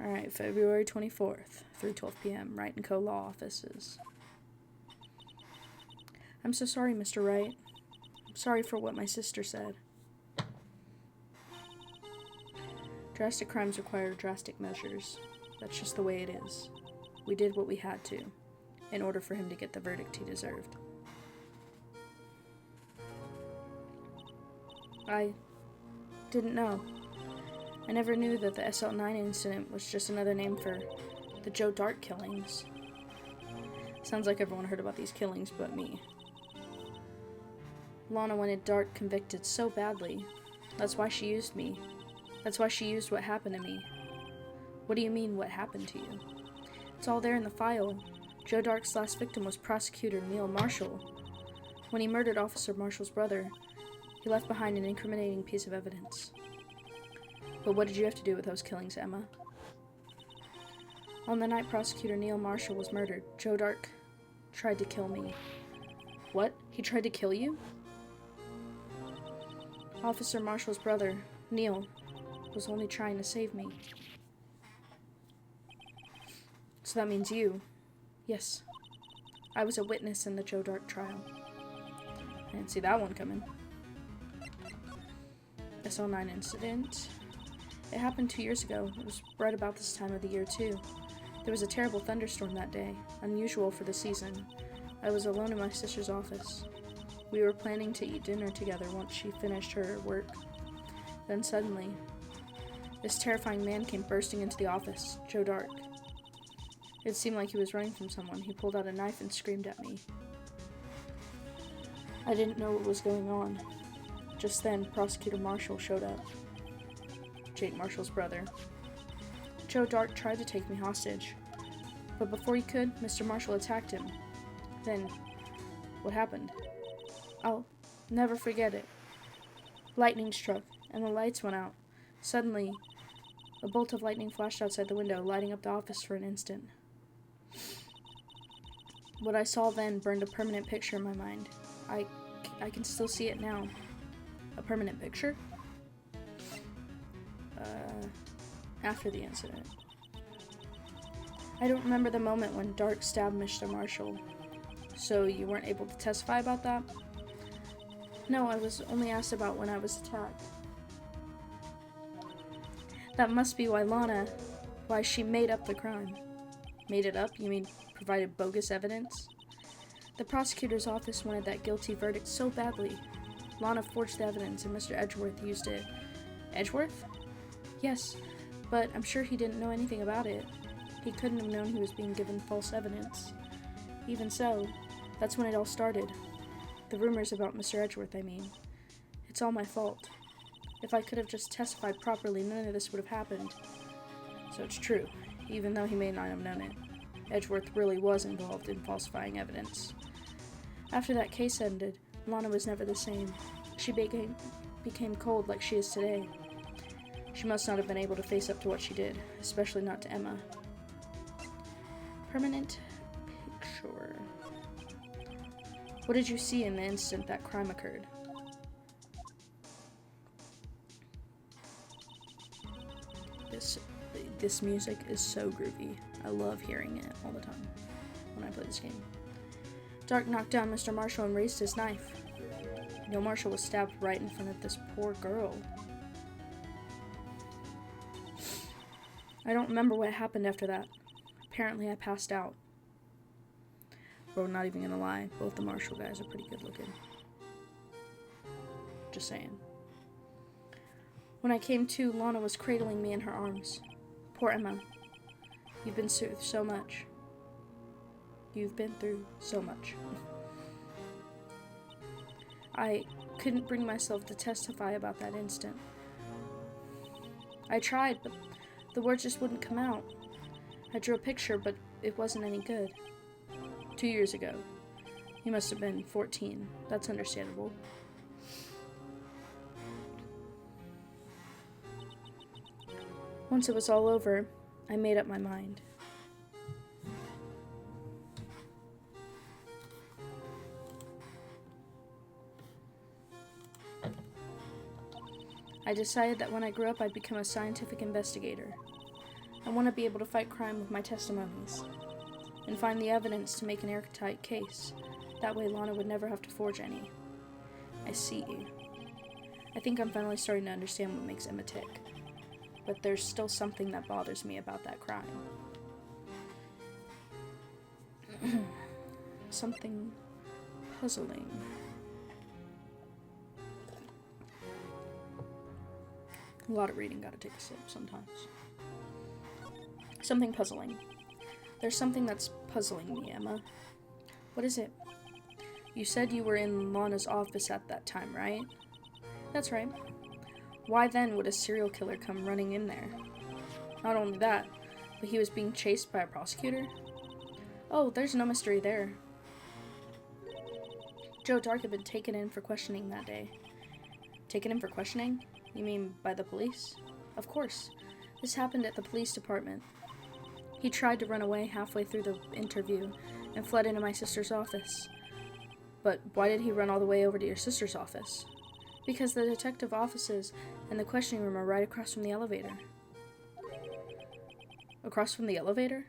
Alright, February 24th, 3:12 p.m., Wright & Co. Law Offices. I'm so sorry, Mr. Wright. I'm sorry for what my sister said. Drastic crimes require drastic measures. That's just the way it is. We did what we had to, in order for him to get the verdict he deserved. I didn't know. I never knew that the SL9 incident was just another name for the Joe Dart killings. Sounds like everyone heard about these killings but me. Lana wanted Dart convicted so badly. That's why she used me. That's why she used what happened to me. What do you mean, what happened to you? It's all there in the file. Joe Dart's last victim was prosecutor Neil Marshall. When he murdered Officer Marshall's brother, he left behind an incriminating piece of evidence. But what did you have to do with those killings, Emma? On the night Prosecutor Neil Marshall was murdered, Joe Dart tried to kill me. What? He tried to kill you? Officer Marshall's brother, Neil, was only trying to save me. So that means you. Yes. I was a witness in the Joe Dart trial. I didn't see that one coming. SL9 incident. It happened 2 years ago. It was right about this time of the year, too. There was a terrible thunderstorm that day, unusual for the season. I was alone in my sister's office. We were planning to eat dinner together once she finished her work. Then suddenly, this terrifying man came bursting into the office, Joe Dart. It seemed like he was running from someone. He pulled out a knife and screamed at me. I didn't know what was going on. Just then, Prosecutor Marshall showed up. Jake Marshall's brother. Joe Dart tried to take me hostage, but before he could, Mr. Marshall attacked him. Then, what happened? I'll never forget it. Lightning struck, and the lights went out. Suddenly, a bolt of lightning flashed outside the window, lighting up the office for an instant. What I saw then burned a permanent picture in my mind. I can still see it now. A permanent picture? After the incident. I don't remember the moment when Dart stabbed Mr. Marshall. So you weren't able to testify about that? No, I was only asked about when I was attacked. That must be why she made up the crime. Made it up? You mean provided bogus evidence? The prosecutor's office wanted that guilty verdict so badly. Lana forged the evidence and Mr. Edgeworth used it. Edgeworth? Yes, but I'm sure he didn't know anything about it. He couldn't have known he was being given false evidence. Even so, that's when it all started. The rumors about Mr. Edgeworth, I mean. It's all my fault. If I could have just testified properly, none of this would have happened. So it's true, even though he may not have known it. Edgeworth really was involved in falsifying evidence. After that case ended, Lana was never the same. She became cold like she is today. She must not have been able to face up to what she did, especially not to Emma. Permanent picture. What did you see in the instant that crime occurred? This music is so groovy. I love hearing it all the time when I play this game. Dart knocked down Mr. Marshall and raised his knife. Neil Marshall was stabbed right in front of this poor girl. I don't remember what happened after that. Apparently I passed out. Bro, not even gonna lie, both the Marshall guys are pretty good looking. Just saying. When I came to, Lana was cradling me in her arms. Poor Emma. You've been through so much. You've been through so much. I couldn't bring myself to testify about that instant. I tried, but the words just wouldn't come out. I drew a picture, but it wasn't any good. 2 years ago. You must have been 14. That's understandable. Once it was all over, I made up my mind. I decided that when I grew up, I'd become a scientific investigator. I want to be able to fight crime with my testimonies and find the evidence to make an airtight case. That way Lana would never have to forge any. I see. I think I'm finally starting to understand what makes Emma tick. But there's still something that bothers me about that crime. Something puzzling. A lot of reading, gotta take a sip sometimes. Something puzzling. There's something that's puzzling me, Emma. What is it? You said you were in Lana's office at that time, right? That's right. Why then would a serial killer come running in there? Not only that, but he was being chased by a prosecutor? Oh, there's no mystery there. Joe Dark had been taken in for questioning that day. Taken in for questioning? You mean by the police? Of course. This happened at the police department. He tried to run away halfway through the interview and fled into my sister's office. But why did he run all the way over to your sister's office? Because the detective offices and the questioning room are right across from the elevator. Across from the elevator?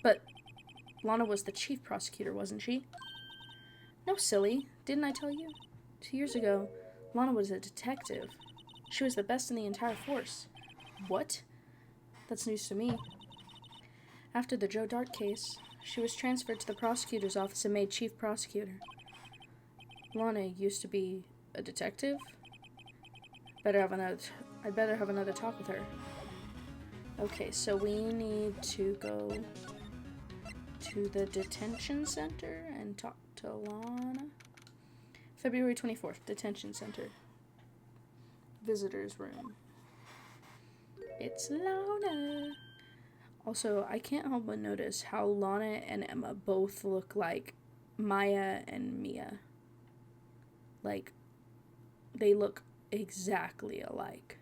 But Lana was the chief prosecutor, wasn't she? No, silly. Didn't I tell you? 2 years ago, Lana was a detective. She was the best in the entire force. What? That's news to me. After the Joe Dart case, she was transferred to the prosecutor's office and made chief prosecutor. Lana used to be a detective? I'd better have another talk with her. Okay, so we need to go to the detention center and talk to Lana. February 24th, detention center. Visitor's room. It's Lana. Also, I can't help but notice how Lana and Emma both look like Maya and Mia. Like, they look exactly alike.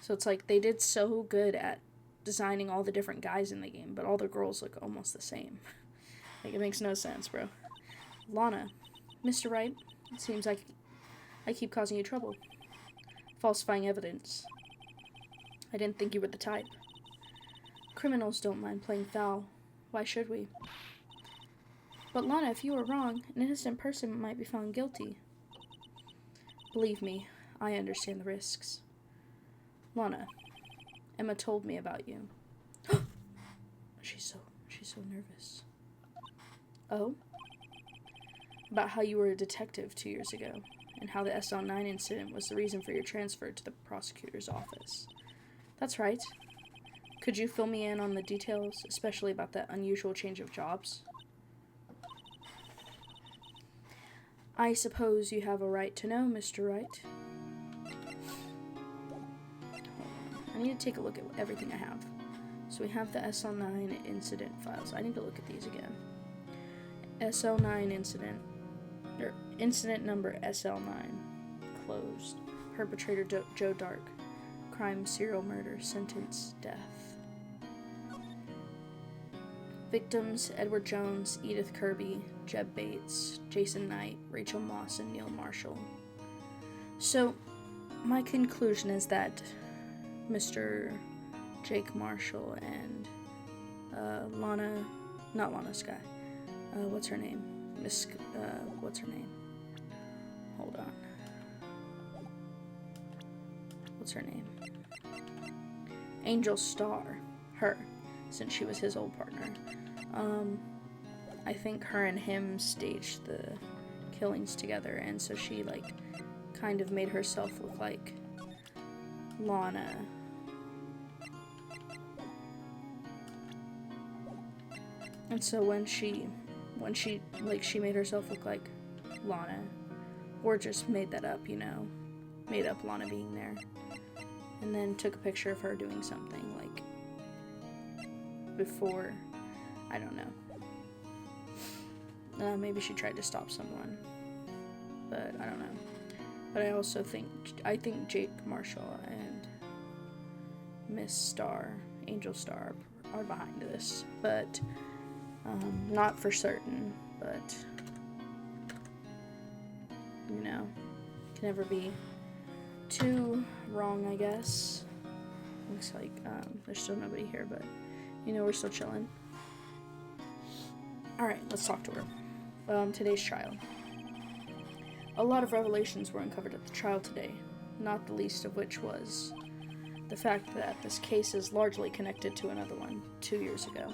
So it's like they did so good at designing all the different guys in the game, but all the girls look almost the same. Like, it makes no sense, bro. Lana, Mr. Wright, it seems like I keep causing you trouble. Falsifying evidence. I didn't think you were the type. Criminals don't mind playing foul. Why should we? But Lana, if you were wrong, an innocent person might be found guilty. Believe me, I understand the risks. Lana, Emma told me about you. She's so nervous. Oh? About how you were a detective 2 years ago, and how the SL9 incident was the reason for your transfer to the prosecutor's office. That's right. Could you fill me in on the details, especially about that unusual change of jobs? I suppose you have a right to know, Mr. Wright. I need to take a look at everything I have. So we have the SL9 incident files. I need to look at these again. SL9 incident, or incident number SL9, closed. Perpetrator Joe Dark. Crime, serial murder, sentence, death. Victims, Edward Jones, Edith Kirby, Jeb Bates, Jason Knight, Rachel Moss, and Neil Marshall. So, my conclusion is that Mr. Jake Marshall and not Lana Sky. What's her name? What's her name? Hold on. What's her name? Angel Starr. Her, since she was his old partner. I think her and him staged the killings together, and so she, like, kind of made herself look like Lana. And so when she made herself look like Lana, or just made that up, made up Lana being there, and then took a picture of her doing something, like, before, I don't know. Maybe she tried to stop someone, but I don't know. But I think Jake Marshall and Miss Starr, Angel Starr, are behind this, but not for certain, but can never be too wrong, I guess. Looks like there's still nobody here, but we're still chilling. Alright, let's talk to her. Today's trial. A lot of revelations were uncovered at the trial today, not the least of which was the fact that this case is largely connected to another one 2 years ago.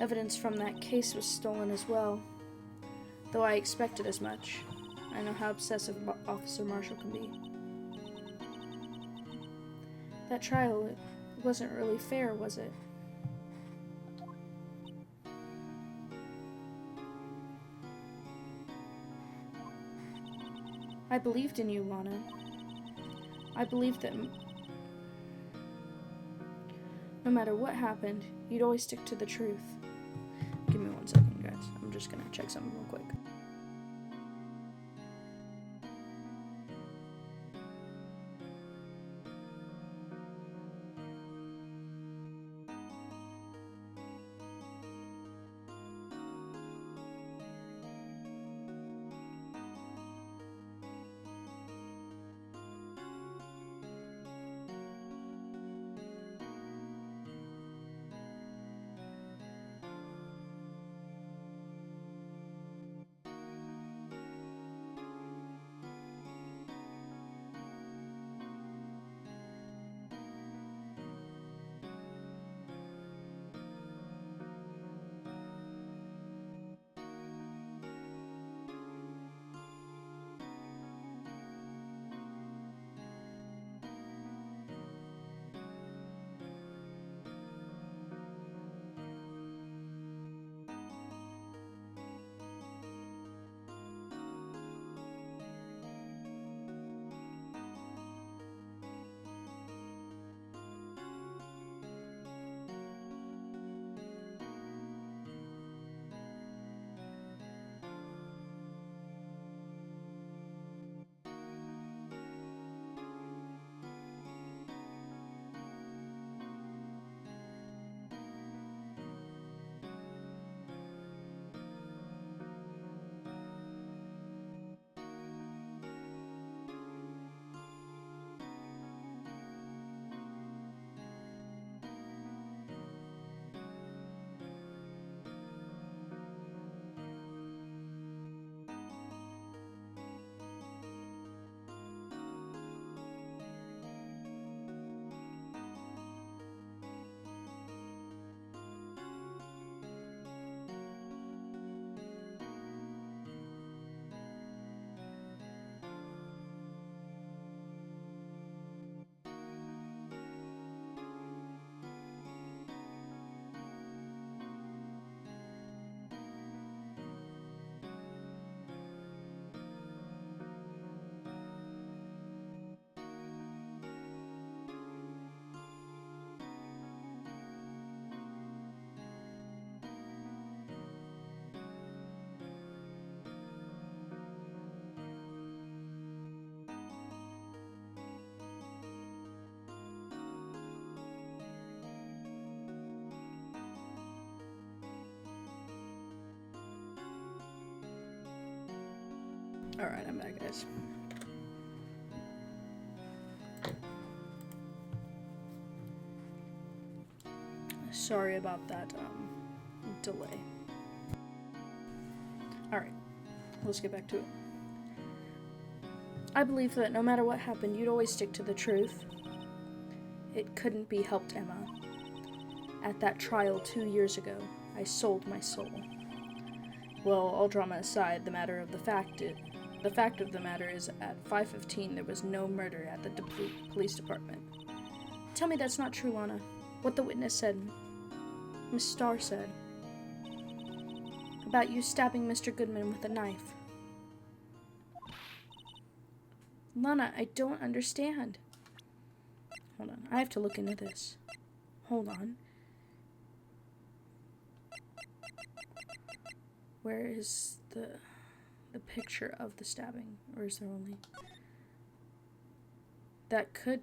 Evidence from that case was stolen as well, though I expected as much. I know how obsessive Officer Marshall can be. That trial, it wasn't really fair, was it? I believed in you, Lana. I believed that no matter what happened, you'd always stick to the truth. Give me 1 second, guys. I'm just gonna check something real quick. Alright, I'm back, guys. Sorry about that, delay. Alright, let's get back to it. I believe that no matter what happened, you'd always stick to the truth. It couldn't be helped, Emma. At that trial 2 years ago, I sold my soul. Well, all drama aside, the fact of the matter is, at 5:15, there was no murder at the police department. Tell me that's not true, Lana. What the witness said, Miss Starr said, about you stabbing Mr. Goodman with a knife. Lana, I don't understand. Hold on, I have to look into this. Hold on. Where is the picture of the stabbing? Or is there only... That could...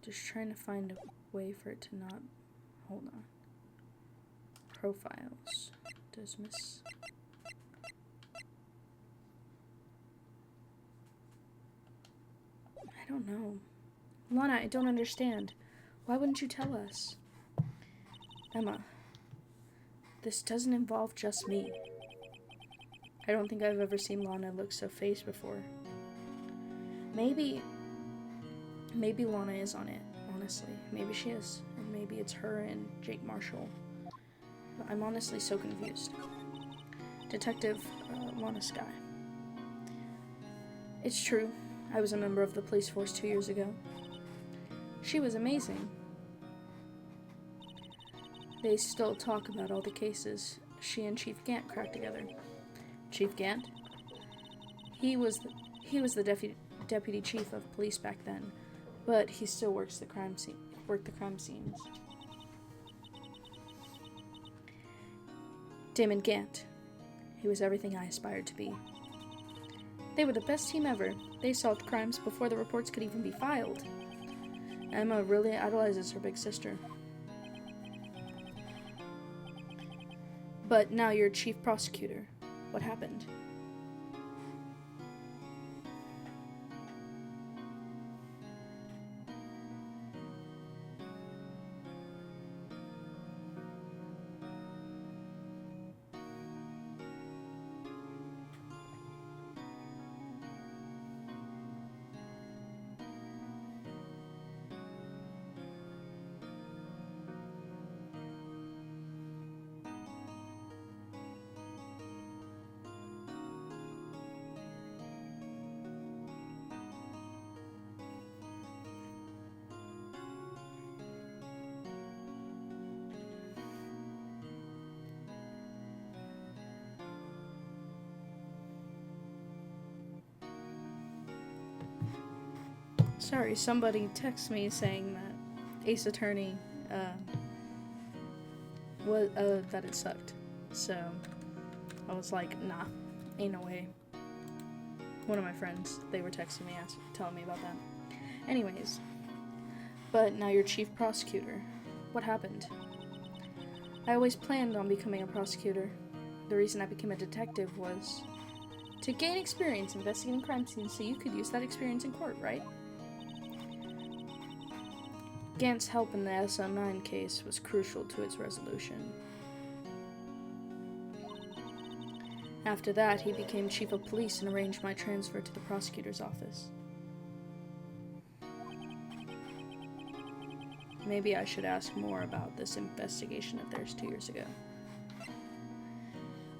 Just trying to find a way for it to not... Hold on. Profiles. Does Miss... don't know. Lana, I don't understand. Why wouldn't you tell us? Emma, this doesn't involve just me. I don't think I've ever seen Lana look so phased before. Maybe Lana is on it, honestly. Maybe she is. And maybe it's her and Jake Marshall. But I'm honestly so confused. Detective Lana Sky. It's true. I was a member of the police force 2 years ago. She was amazing. They still talk about all the cases she and Chief Gant cracked together. Chief Gant? He was the deputy chief of police back then, but he still worked the crime scenes. Damon Gant. He was everything I aspired to be. They were the best team ever. They solved crimes before the reports could even be filed. Emma really idolizes her big sister. But now you're chief prosecutor. What happened? Sorry, somebody texted me saying that Ace Attorney, that it sucked. So, I was like, nah, ain't no way. One of my friends, they were texting me, telling me about that. Anyways, but now you're chief prosecutor. What happened? I always planned on becoming a prosecutor. The reason I became a detective was to gain experience investigating crime scenes so you could use that experience in court, right? Gant's help in the SL9 case was crucial to its resolution. After that, he became chief of police and arranged my transfer to the prosecutor's office. Maybe I should ask more about this investigation of theirs 2 years ago.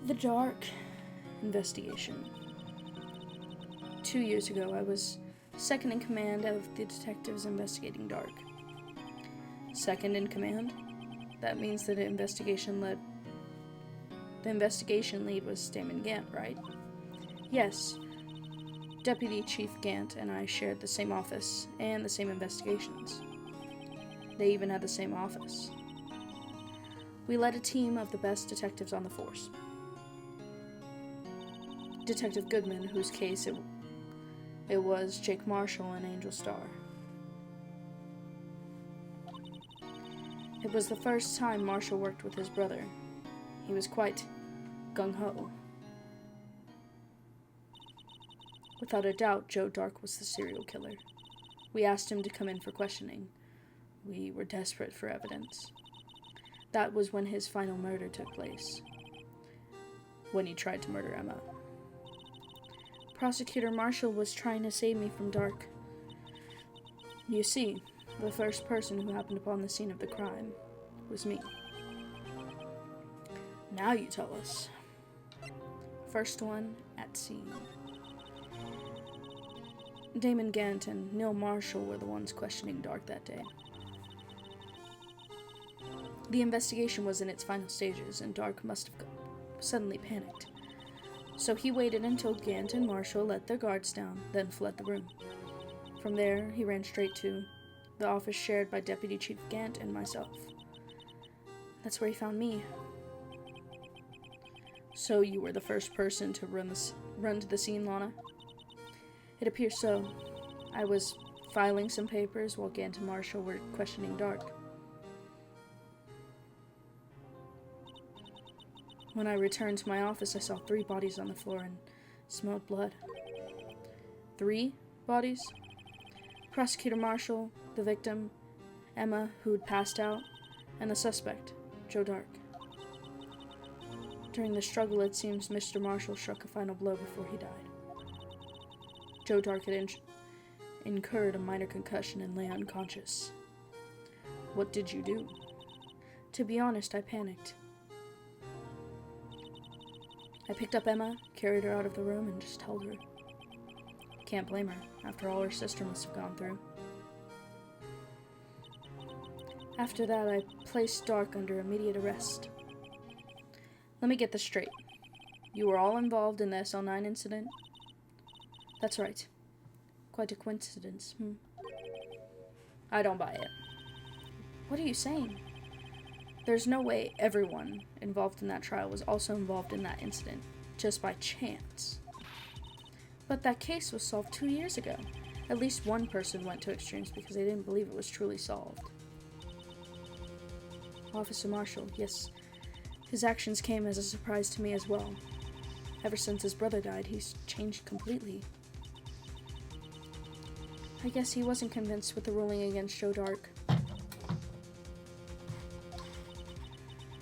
The Dark investigation. 2 years ago, I was second in command of the detectives investigating Dark. Second in command? That means that the investigation lead was Damon Gant, right? Yes. Deputy Chief Gant and I shared the same office and the same investigations. They even had the same office. We led a team of the best detectives on the force. Detective Goodman, whose case it was Jake Marshall and Angel Starr. It was the first time Marshall worked with his brother. He was quite gung-ho. Without a doubt, Joe Dark was the serial killer. We asked him to come in for questioning. We were desperate for evidence. That was when his final murder took place. When he tried to murder Emma. Prosecutor Marshall was trying to save me from Dark. You see, the first person who happened upon the scene of the crime was me. Now you tell us. First one at scene. Damon Gant and Neil Marshall were the ones questioning Dark that day. The investigation was in its final stages, and Dark must have suddenly panicked. So he waited until Gant and Marshall let their guards down, then fled the room. From there, he ran straight to the office shared by Deputy Chief Gant and myself. That's where he found me. So you were the first person to run to the scene, Lana? It appears so. I was filing some papers while Gant and Marshall were questioning Dark. When I returned to my office, I saw 3 bodies on the floor and smelled blood. 3 bodies? Prosecutor Marshall, the victim, Emma, who'd passed out, and the suspect, Joe Dark. During the struggle, it seems Mr. Marshall struck a final blow before he died. Joe Dark had incurred a minor concussion and lay unconscious. What did you do? To be honest, I panicked. I picked up Emma, carried her out of the room, and just held her. Can't blame her, after all her sister must have gone through. After that, I placed Dark under immediate arrest. Let me get this straight. You were all involved in the SL9 incident? That's right. Quite a coincidence, I don't buy it. What are you saying? There's no way everyone involved in that trial was also involved in that incident, just by chance. But that case was solved 2 years ago. At least one person went to extremes because they didn't believe it was truly solved. Officer Marshall, yes, his actions came as a surprise to me as well. Ever since his brother died, he's changed completely. I guess he wasn't convinced with the ruling against Joe Dark.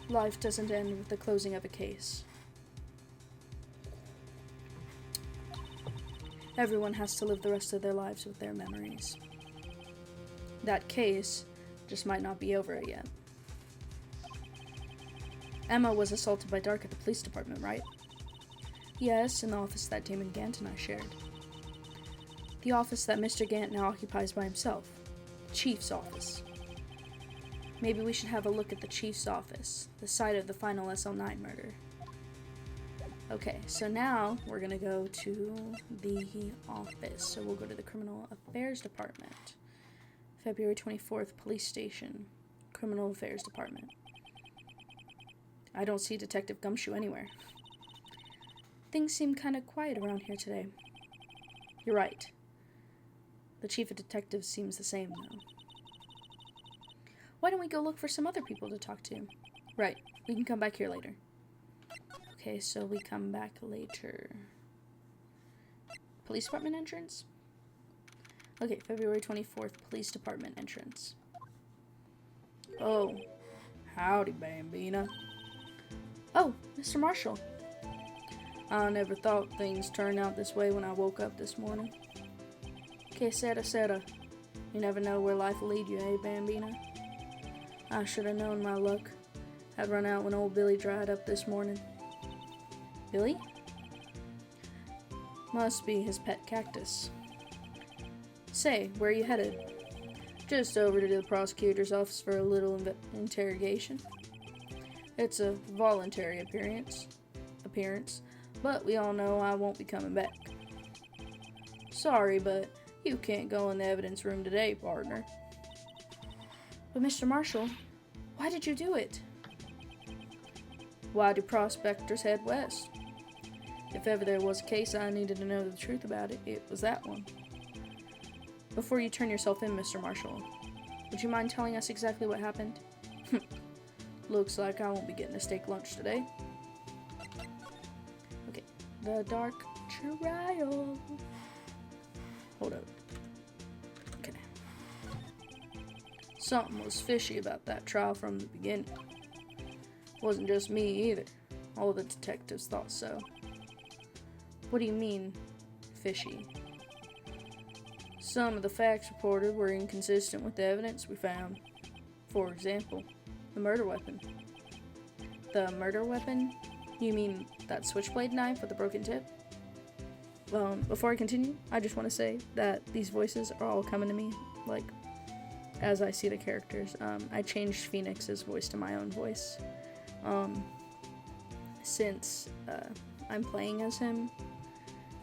Life doesn't end with the closing of a case. Everyone has to live the rest of their lives with their memories. That case just might not be over yet. Emma was assaulted by Dark at the police department, right? Yes, in the office that Damon Gant and I shared. The office that Mr. Gant now occupies by himself. Chief's office. Maybe we should have a look at the Chief's office, the site of the final SL9 murder. Okay, so now we're gonna go to the office. So we'll go to the Criminal Affairs Department. February 24th, Police Station. Criminal Affairs Department. I don't see Detective Gumshoe anywhere. Things seem kind of quiet around here today. You're right. The chief of detectives seems the same, though. Why don't we go look for some other people to talk to? Right, we can come back here later. Okay, so we come back later. Police department entrance? Okay, February 24th, police department entrance. Oh, howdy, Bambina. Oh, Mr. Marshall. I never thought things turned out this way when I woke up this morning. Que sera. You never know where life will lead you, eh, Bambina? I should have known my luck had run out when old Billy dried up this morning. Billy? Must be his pet cactus. Say, where are you headed? Just over to the prosecutor's office for a little interrogation. It's a voluntary appearance, but we all know I won't be coming back. Sorry, but you can't go in the evidence room today, partner. But Mr. Marshall, why did you do it? Why do prospectors head west? If ever there was a case I needed to know the truth about it, it was that one. Before you turn yourself in, Mr. Marshall, would you mind telling us exactly what happened? Looks like I won't be getting a steak lunch today. Okay, the Dark Trial. Hold up. Okay. Something was fishy about that trial from the beginning. Wasn't just me either. All of the detectives thought so. What do you mean, fishy? Some of the facts reported were inconsistent with the evidence we found. For example, the murder weapon. The murder weapon? You mean that switchblade knife with the broken tip? Before I continue, I just want to say that these voices are all coming to me, like, as I see the characters. I changed Phoenix's voice to my own voice. Since I'm playing as him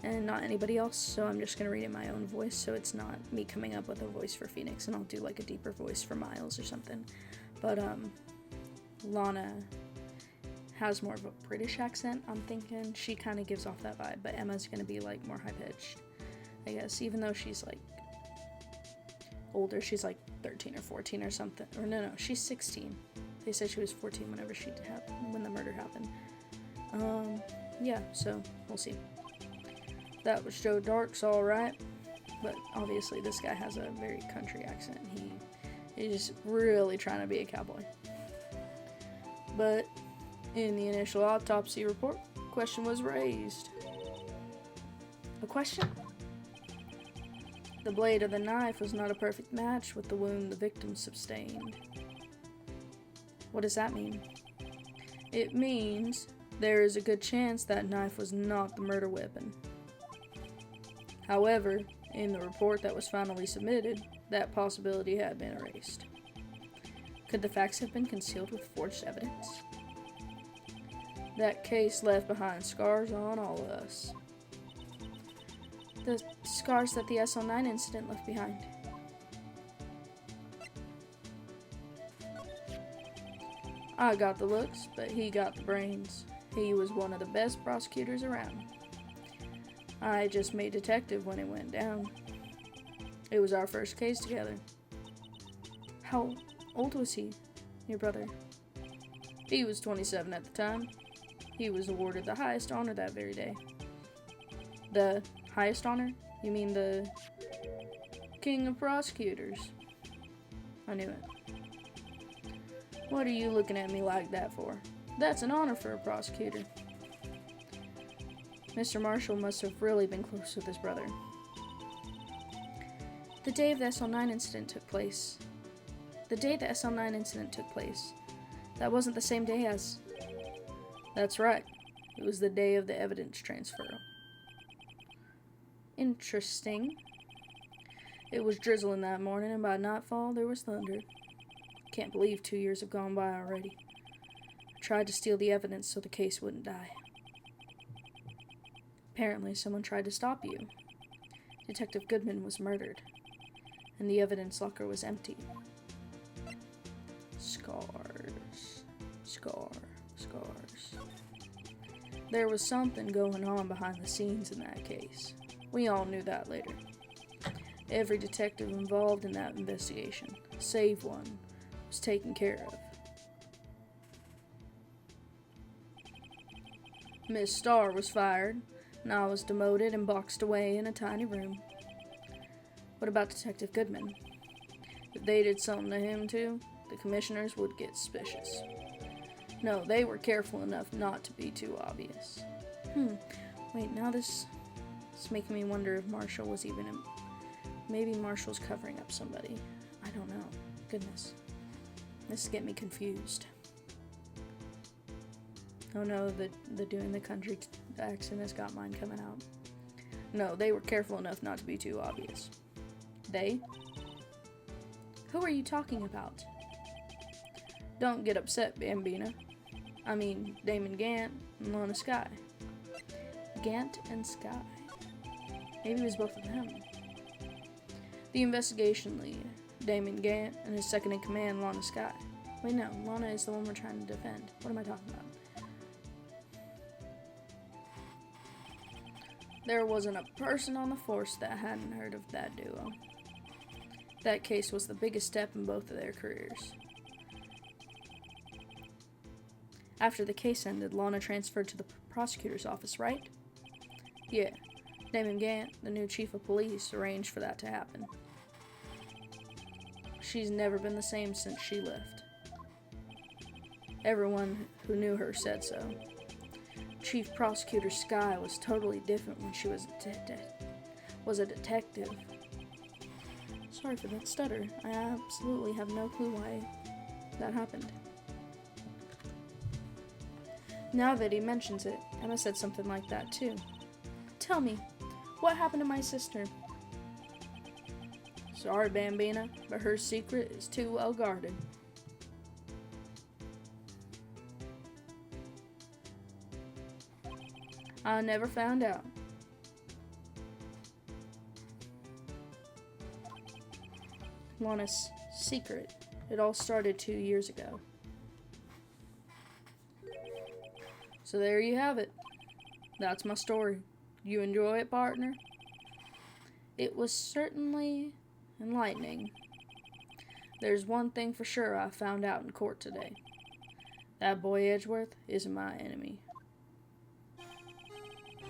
and not anybody else, so I'm just gonna read in my own voice, so it's not me coming up with a voice for Phoenix, and I'll do like a deeper voice for Miles or something. But Lana has more of a British accent, I'm thinking. She kind of gives off that vibe, but Emma's gonna be like more high-pitched, I guess, even though she's like older. She's like 13 or 14 or something, or no, she's 16. They said she was 14 whenever when the murder happened. Yeah, so we'll see. That was Joe Dark's all right. But obviously this guy has a very country accent. He is really trying to be a cowboy. But in the initial autopsy report, a question was raised. A question? The blade of the knife was not a perfect match with the wound the victim sustained. What does that mean? It means there is a good chance that knife was not the murder weapon. However, in the report that was finally submitted, that possibility had been erased. Could the facts have been concealed with forged evidence? That case left behind scars on all of us. The scars that the SL9 incident left behind. I got the looks, but he got the brains. He was one of the best prosecutors around. I just made detective when it went down. It was our first case together. How old was he, your brother? He was 27 at the time. He was awarded the highest honor that very day. The highest honor? You mean the King of Prosecutors? I knew it. What are you looking at me like that for? That's an honor for a prosecutor. Mr. Marshall must have really been close with his brother. The day the SL9 incident took place, that wasn't the same day as... That's right. It was the day of the evidence transfer. Interesting. It was drizzling that morning, and by nightfall there was thunder. Can't believe 2 years have gone by already. I tried to steal the evidence so the case wouldn't die. Apparently, someone tried to stop you. Detective Goodman was murdered, and the evidence locker was empty. Scars. There was something going on behind the scenes in that case. We all knew that later. Every detective involved in that investigation, save one, was taken care of. Miss Starr was fired, and I was demoted and boxed away in a tiny room. What about Detective Goodman? If they did something to him too, the commissioners would get suspicious. No, they were careful enough not to be too obvious. Wait, now this is making me wonder if Marshall was even maybe Marshall's covering up somebody. I don't know. Goodness. This is getting me confused. Oh no, the doing the country accent has got mine coming out. No, they were careful enough not to be too obvious. They? Who are you talking about? Don't get upset, Bambina. I mean, Damon Gant and Lana Skye. Gant and Skye. Maybe it was both of them. The investigation lead, Damon Gant, and his second-in-command, Lana Skye. Wait, no, Lana is the one we're trying to defend. What am I talking about? There wasn't a person on the force that hadn't heard of that duo. That case was the biggest step in both of their careers. After the case ended, Lana transferred to the prosecutor's office, right? Yeah. Damon Gant, the new chief of police, arranged for that to happen. She's never been the same since she left. Everyone who knew her said so. Chief Prosecutor Skye was totally different when she was a detective. Sorry for that stutter. I absolutely have no clue why that happened. Now that he mentions it, Emma said something like that too. Tell me, what happened to my sister? Sorry, Bambina, but her secret is too well guarded. I never found out. Lana's secret. It all started 2 years ago. So there you have it. That's my story. You enjoy it, partner? It was certainly enlightening. There's one thing for sure I found out in court today. That boy Edgeworth isn't my enemy.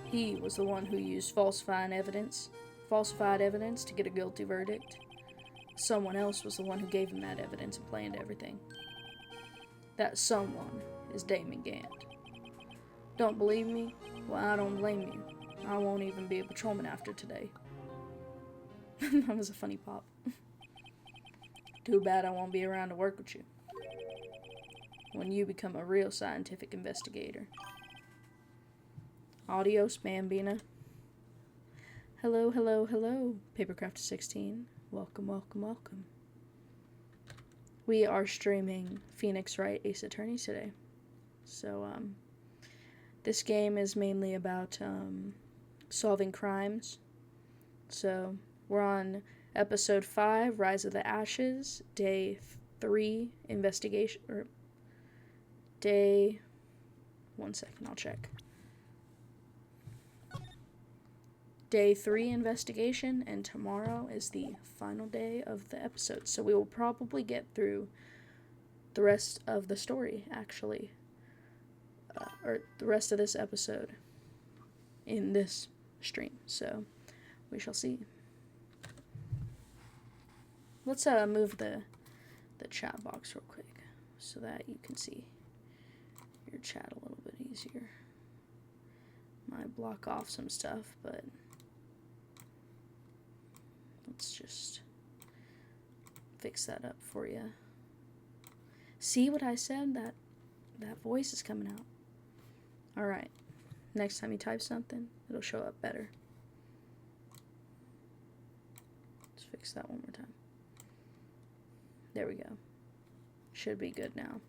He was the one who used falsifying evidence, falsified evidence to get a guilty verdict. Someone else was the one who gave him that evidence and planned everything. That someone is Damon Gant. Don't believe me? Well, I don't blame you. I won't even be a patrolman after today. That was a funny pop. Too bad I won't be around to work with you when you become a real scientific investigator. Adios, Bambina. Hello, hello, hello, Papercraft 16. Welcome, welcome, welcome. We are streaming Phoenix Wright Ace Attorney today. So, this game is mainly about, solving crimes. So, we're on episode 5, Rise of the Ashes, day 3, investigation, or day, 1 second, I'll check. Day 3 investigation, and tomorrow is the final day of the episode. So we will probably get through the rest of the story, actually. Or the rest of this episode in this stream. So we shall see. Let's move the chat box real quick so that you can see your chat a little bit easier. Might block off some stuff, but let's just fix that up for you. See what I said? That voice is coming out. Alright. Next time you type something, it'll show up better. Let's fix that one more time. There we go. Should be good now.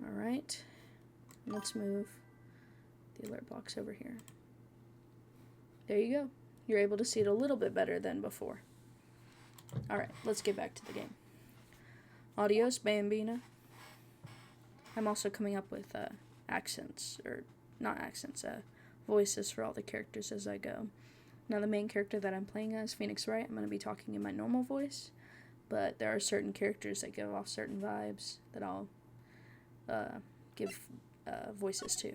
Alright. Let's move the alert box over here. There you go. You're able to see it a little bit better than before. Alright, let's get back to the game. Adios, Bambina. I'm also coming up with accents, or not accents, voices for all the characters as I go. Now, the main character that I'm playing as, Phoenix Wright, I'm going to be talking in my normal voice, but there are certain characters that give off certain vibes that I'll give voices to.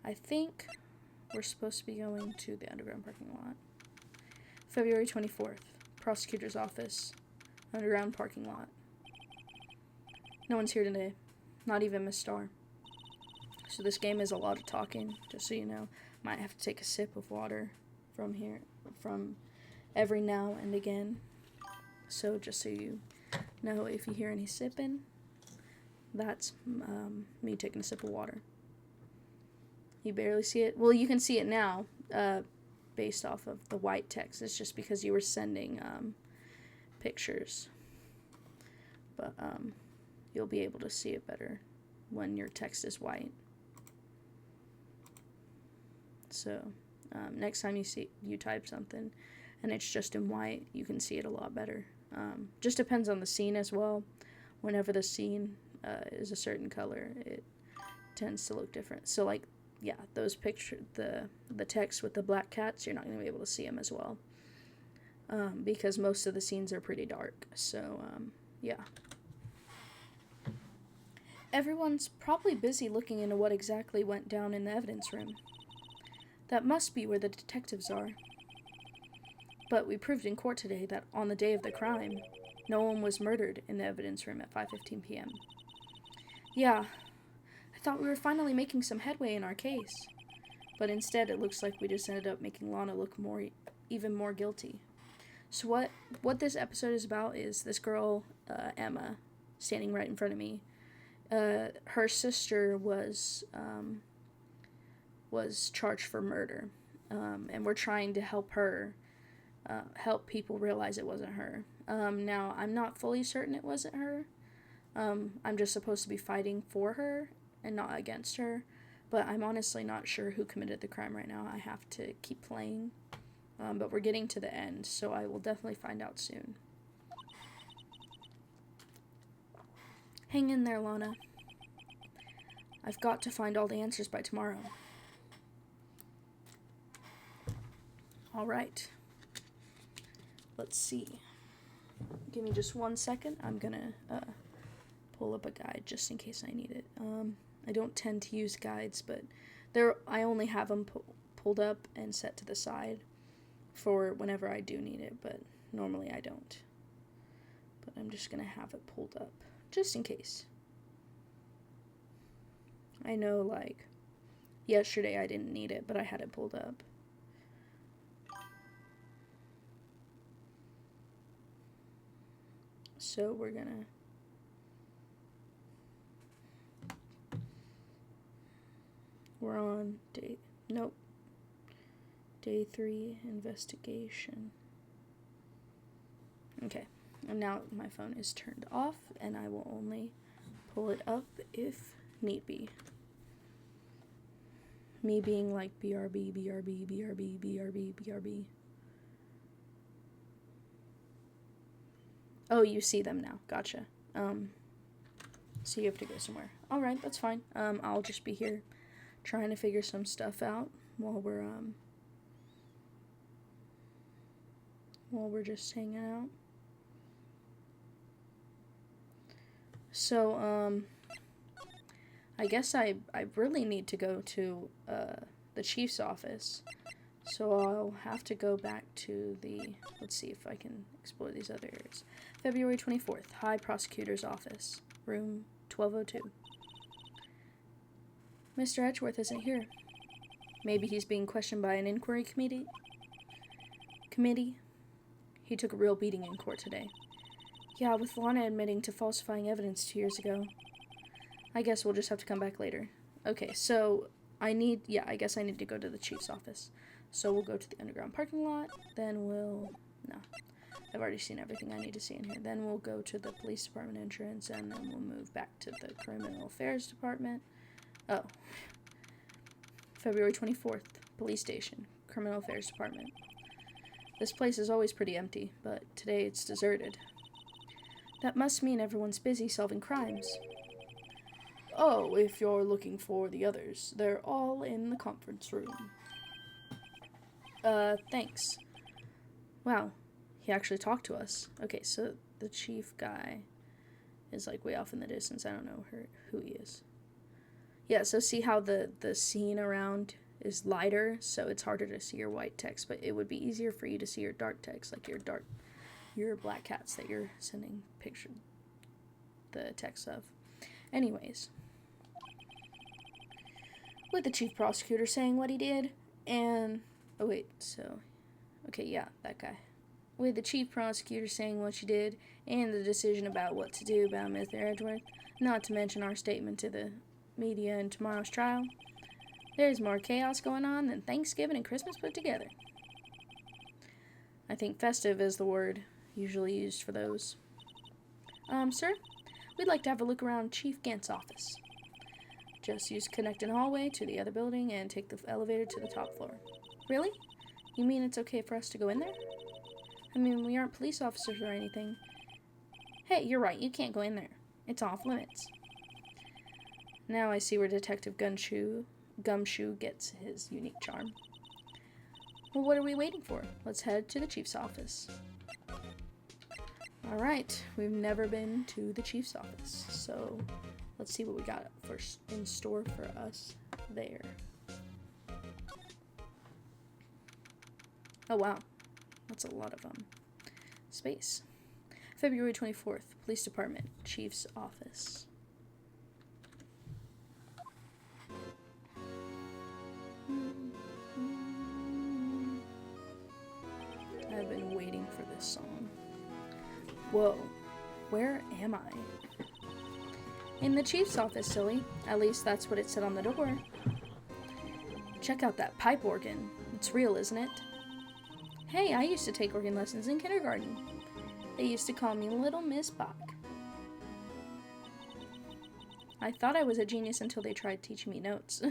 I think we're supposed to be going to the underground parking lot. February 24th, prosecutor's office, underground parking lot. No one's here today, not even Miss Starr. So this game is a lot of talking, just so you know. Might have to take a sip of water from every now and again. So just so you know, if you hear any sipping, that's me taking a sip of water. You barely see it? Well, you can see it now, based off of the white text. It's just because you were sending pictures. But you'll be able to see it better when your text is white. So next time you type something and it's just in white, you can see it a lot better. Just depends on the scene as well. Whenever the scene is a certain color, it tends to look different. So like, yeah, those pictures, the text with the black cats, you're not going to be able to see them as well. Because most of the scenes are pretty dark. So, yeah. Everyone's probably busy looking into what exactly went down in the evidence room. That must be where the detectives are. But we proved in court today that on the day of the crime, no one was murdered in the evidence room at 5:15 p.m. Yeah, I thought we were finally making some headway in our case. But instead, it looks like we just ended up making Lana look even more guilty. So what this episode is about is this girl, Emma, standing right in front of me. Her sister was charged for murder, and we're trying to help her, help people realize it wasn't her. Now, I'm not fully certain it wasn't her. I'm just supposed to be fighting for her and not against her, but I'm honestly not sure who committed the crime right now. I have to keep playing, but we're getting to the end, so I will definitely find out soon. Hang in there, Lana. I've got to find all the answers by tomorrow. Alright. Let's see. Give me just 1 second. I'm gonna pull up a guide just in case I need it. I don't tend to use guides, but I only have them pulled up and set to the side. for whenever I do need it, but normally I don't. But I'm just going to have it pulled up, just in case. I know, like, yesterday I didn't need it, but I had it pulled up. So we're gonna we're on day 3 investigation. Okay, and now my phone is turned off and I will only pull it up if need be. Me being like BRB, BRB, BRB, BRB, BRB. Oh, you see them now. Gotcha. So you have to go somewhere. Alright, that's fine. I'll just be here trying to figure some stuff out while we're just hanging out. So, I guess I really need to go to, the chief's office. So I'll have to go back to the, let's see if I can explore these other areas. February 24th, High Prosecutor's Office, room 1202. Mr. Edgeworth isn't here. Maybe he's being questioned by an inquiry committee? He took a real beating in court today. Yeah, with Lana admitting to falsifying evidence 2 years ago. I guess we'll just have to come back later. Okay, so I guess I need to go to the chief's office. So we'll go to the underground parking lot, then I've already seen everything I need to see in here. Then we'll go to the police department entrance, and then we'll move back to the criminal affairs department. Oh. February 24th, police station, criminal affairs department. This place is always pretty empty, but today it's deserted. That must mean everyone's busy solving crimes. Oh, if you're looking for the others, they're all in the conference room. Thanks. Wow, he actually talked to us. Okay, so the chief guy is like way off in the distance. I don't know who he is. Yeah, so see how the scene around is lighter, so it's harder to see your white text, but it would be easier for you to see your dark text, like your black cats that you're sending the text of. Anyways, with the chief prosecutor saying what he did, and that guy. With the chief prosecutor saying what she did, and the decision about what to do about Mr. Edgeworth, not to mention our statement to the media in tomorrow's trial, there's more chaos going on than Thanksgiving and Christmas put together. I think festive is the word usually used for those. Sir, we'd like to have a look around Chief Gant's office. Just use connecting hallway to the other building and take the elevator to the top floor. Really? You mean it's okay for us to go in there? I mean, we aren't police officers or anything. Hey, you're right, you can't go in there. It's off limits. Now I see where Detective Gumshoe gets his unique charm. Well, what are we waiting for? Let's head to the chief's office. Alright, we've never been to the chief's office, so let's see what we got in store for us there. Oh wow, that's a lot of space. February 24th, Police Department, Chief's Office. I've been waiting for this song. Whoa, where am I? In the chief's office, silly. At least that's what it said on the door. Check out that pipe organ. It's real, isn't it? Hey, I used to take organ lessons in kindergarten. They used to call me Little Miss Bach. I thought I was a genius until they tried teaching me notes.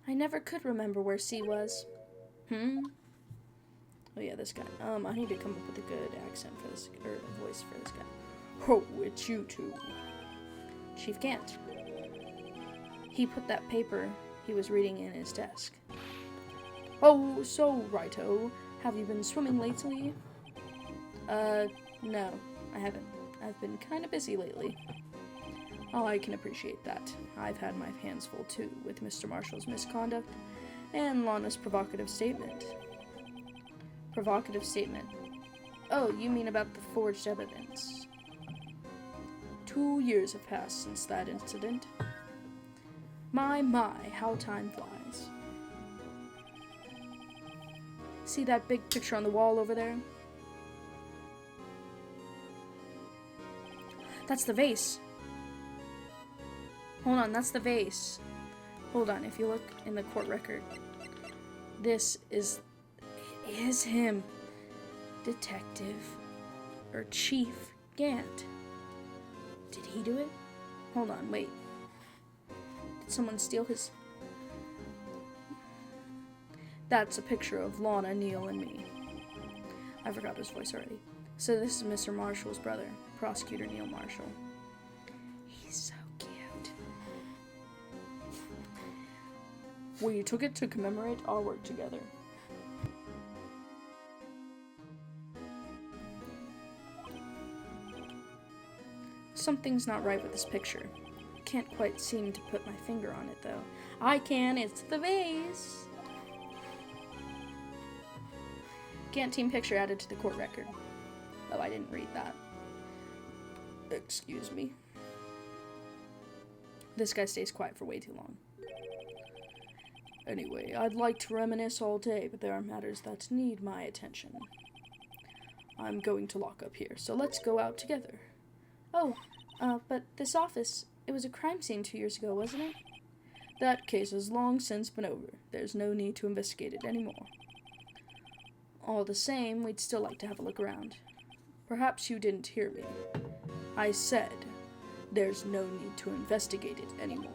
I never could remember where C was. Oh yeah, this guy. I need to come up with a good accent for this, or voice for this guy. Oh, it's you two. Chief Gant. He put that paper he was reading in his desk. Oh, so, righto. Have you been swimming lately? No, I haven't. I've been kind of busy lately. Oh, I can appreciate that. I've had my hands full too with Mr. Marshall's misconduct and Lana's provocative statement. Provocative statement. Oh, you mean about the forged evidence. 2 years have passed since that incident. My, how time flies. See that big picture on the wall over there? That's the vase. Hold on, that's the vase. Hold on, if you look in the court record, this is him. Detective, or Chief Gant. Did he do it? Hold on, wait. Did someone steal his... That's a picture of Lana, Neil, and me. I forgot his voice already. So this is Mr. Marshall's brother, Prosecutor Neil Marshall. He's so cute. We took it to commemorate our work together. Something's not right with this picture. Can't quite seem to put my finger on it, though. I can, it's the vase! Gant team picture added to the court record. Oh, I didn't read that. Excuse me. This guy stays quiet for way too long. Anyway, I'd like to reminisce all day, but there are matters that need my attention. I'm going to lock up here, so let's go out together. Oh, but this office, it was a crime scene 2 years ago, wasn't it? That case has long since been over. There's no need to investigate it anymore. All the same, we'd still like to have a look around. Perhaps you didn't hear me. I said, there's no need to investigate it anymore.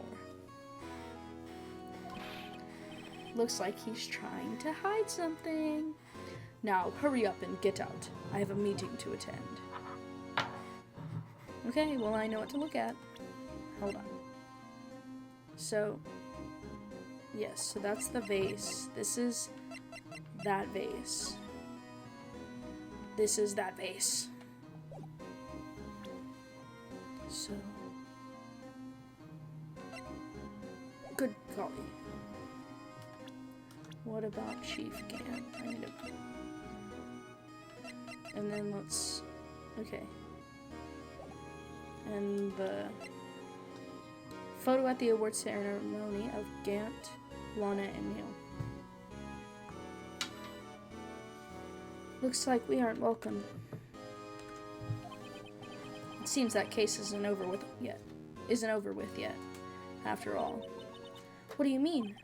Looks like he's trying to hide something. Now, hurry up and get out. I have a meeting to attend. Okay, well, I know what to look at. Hold on. So, yes, so that's the vase. This is that vase. This is that vase. So, good golly. What about Chief Gant? I need to... And then let's... Okay. And the photo at the award ceremony of Gant, Lana, and Neil. Looks like we aren't welcome. It seems that case isn't over with yet. After all. What do you mean?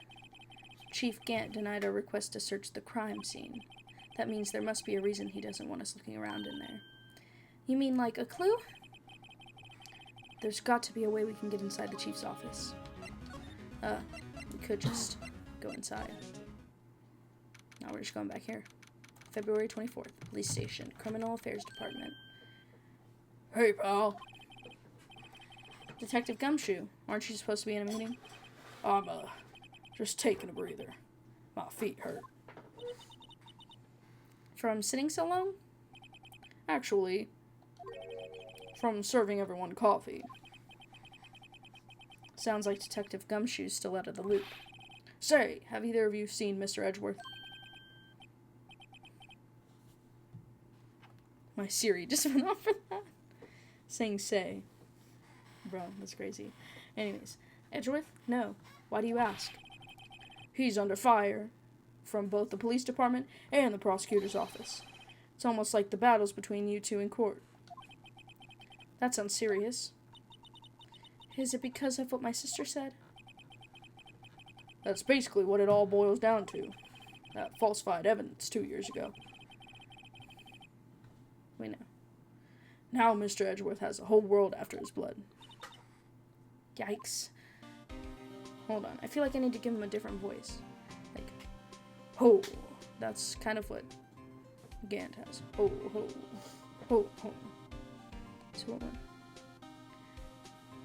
Chief Gant denied our request to search the crime scene. That means there must be a reason he doesn't want us looking around in there. You mean like a clue? There's got to be a way we can get inside the chief's office. We could just go inside. Now we're just going back here. February 24th, Police Station, Criminal Affairs Department. Hey, pal. Detective Gumshoe, aren't you supposed to be in a meeting? I'm, just taking a breather. My feet hurt. From sitting so long? Actually, from serving everyone coffee. Sounds like Detective Gumshoe's still out of the loop. Say, have either of you seen Mr. Edgeworth? My Siri just went off for that. Saying say. Bro, that's crazy. Anyways, Edgeworth? No. Why do you ask? He's under fire from both the police department and the prosecutor's office. It's almost like the battles between you two in court. That sounds serious. Is it because of what my sister said? That's basically what it all boils down to. That falsified evidence 2 years ago. We know. Now Mr. Edgeworth has the whole world after his blood. Yikes. Hold on. I feel like I need to give him a different voice. Like, ho. That's kind of what Gant has. Ho, ho. Ho, ho. So hold on.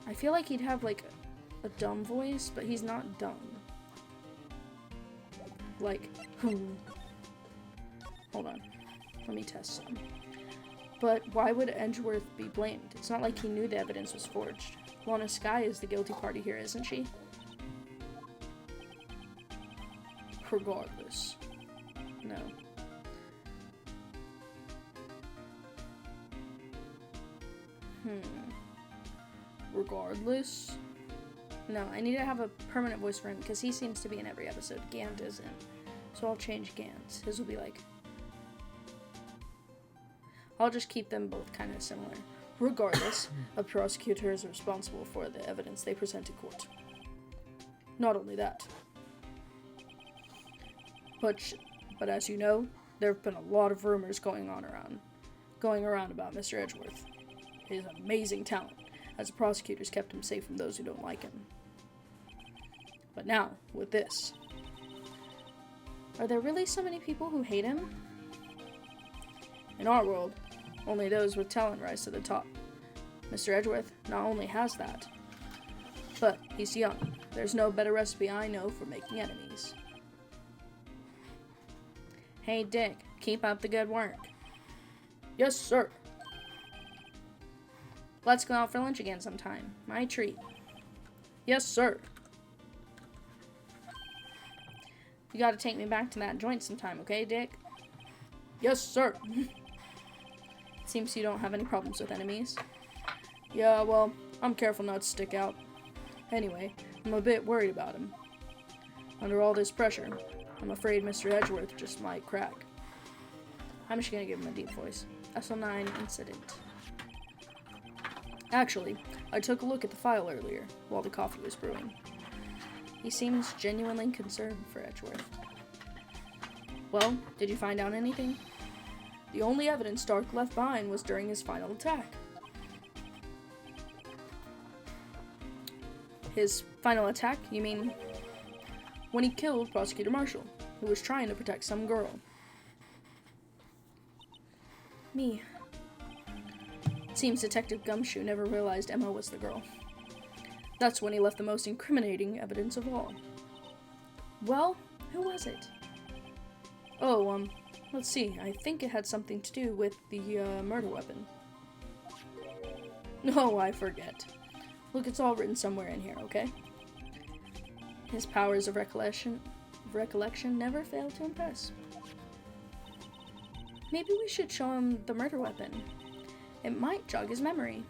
I feel like he'd have, like, a dumb voice, but he's not dumb. Like, who? Hold on. Let me test some. But why would Edgeworth be blamed? It's not like he knew the evidence was forged. Lana Skye is the guilty party here, isn't she? Regardless. No. Regardless? No, I need to have a permanent voice for him because he seems to be in every episode. Gant isn't. So I'll change Gant. His will be like... I'll just keep them both kind of similar. Regardless, a prosecutor is responsible for the evidence they present in court. Not only that, but as you know, there have been a lot of rumors going around about Mr. Edgeworth. His amazing talent as a prosecutor's kept him safe from those who don't like him. But now, with this, are there really so many people who hate him? In our world, only those with talent rise to the top. Mr. Edgeworth not only has that, but he's young. There's no better recipe I know for making enemies. Hey Dick, keep up the good work. Yes, sir. Let's go out for lunch again sometime. My treat. Yes, sir. You gotta take me back to that joint sometime, okay, Dick? Yes, sir. Seems you don't have any problems with enemies. Yeah, well, I'm careful not to stick out. Anyway, I'm a bit worried about him. Under all this pressure, I'm afraid Mr. Edgeworth just might crack. I'm just gonna give him a deep voice. SL9 incident. Actually, I took a look at the file earlier, while the coffee was brewing. He seems genuinely concerned for Edgeworth. Well, did you find out anything? The only evidence Dark left behind was during his final attack. His final attack? You mean when he killed Prosecutor Marshall, who was trying to protect some girl? Me. Seems Detective Gumshoe never realized Emma was the girl. That's when he left the most incriminating evidence of all. Well, who was it? Oh, let's see. I think it had something to do with the, murder weapon. No, I forget. Look, it's all written somewhere in here, okay? His powers of recollection never fail to impress. Maybe we should show him the murder weapon. It might jog his memory.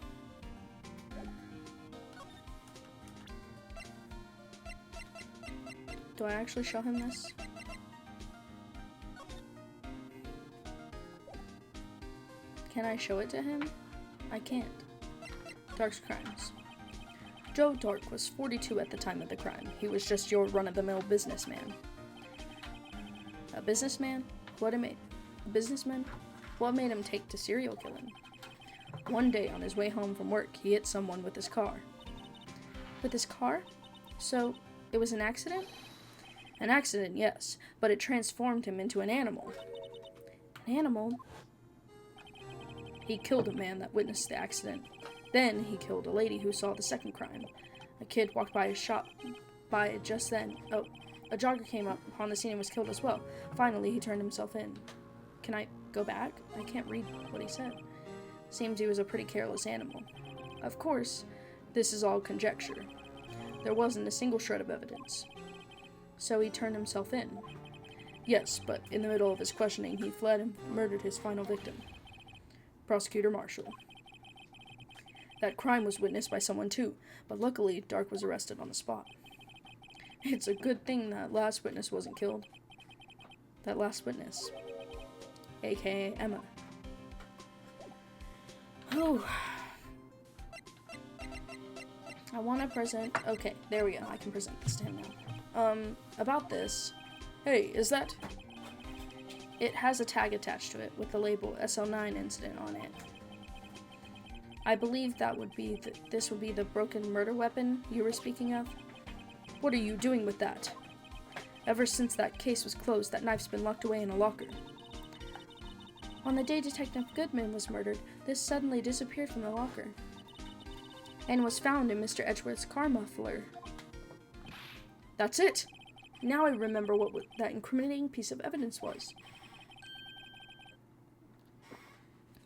Do I actually show him this? Can I show it to him? I can't. Dark's crimes. Joe Dark was 42 at the time of the crime. He was just your run-of-the-mill businessman. A businessman? A businessman? What made him take to serial killing? One day on his way home from work, he hit someone with his car. With his car? So, it was an accident? An accident, yes, but it transformed him into an animal. An animal? He killed a man that witnessed the accident. Then he killed a lady who saw the second crime. A kid walked by his shop just then. Oh, a jogger came up upon the scene and was killed as well. Finally, he turned himself in. Can I go back? I can't read what he said. Seems he was a pretty careless animal. Of course, this is all conjecture. There wasn't a single shred of evidence. So he turned himself in. Yes, but in the middle of his questioning, he fled and murdered his final victim. Prosecutor Marshall. That crime was witnessed by someone too, but luckily Dark was arrested on the spot. It's a good thing that last witness wasn't killed. That last witness, aka Emma. Oh. I want to present... Okay, there we go. I can present this to him now. About this... Hey, is that... It has a tag attached to it with the label SL9 incident on it. I believe that would be this would be the broken murder weapon you were speaking of. What are you doing with that? Ever since that case was closed, that knife's been locked away in a locker. On the day Detective Goodman was murdered, this suddenly disappeared from the locker and was found in Mr. Edgeworth's car muffler. That's it! Now I remember what that incriminating piece of evidence was.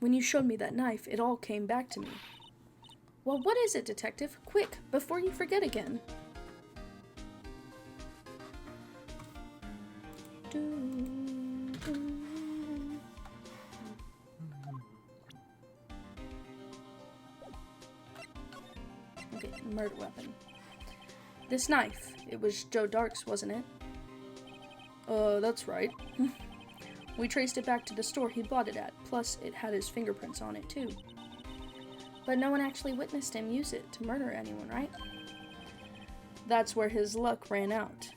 When you showed me that knife, it all came back to me. Well, what is it, Detective? Quick, before you forget again. Okay, murder weapon. This knife. It was Joe Dark's, wasn't it? That's right. We traced it back to the store he bought it at, plus it had his fingerprints on it too. But no one actually witnessed him use it to murder anyone, right? That's where his luck ran out.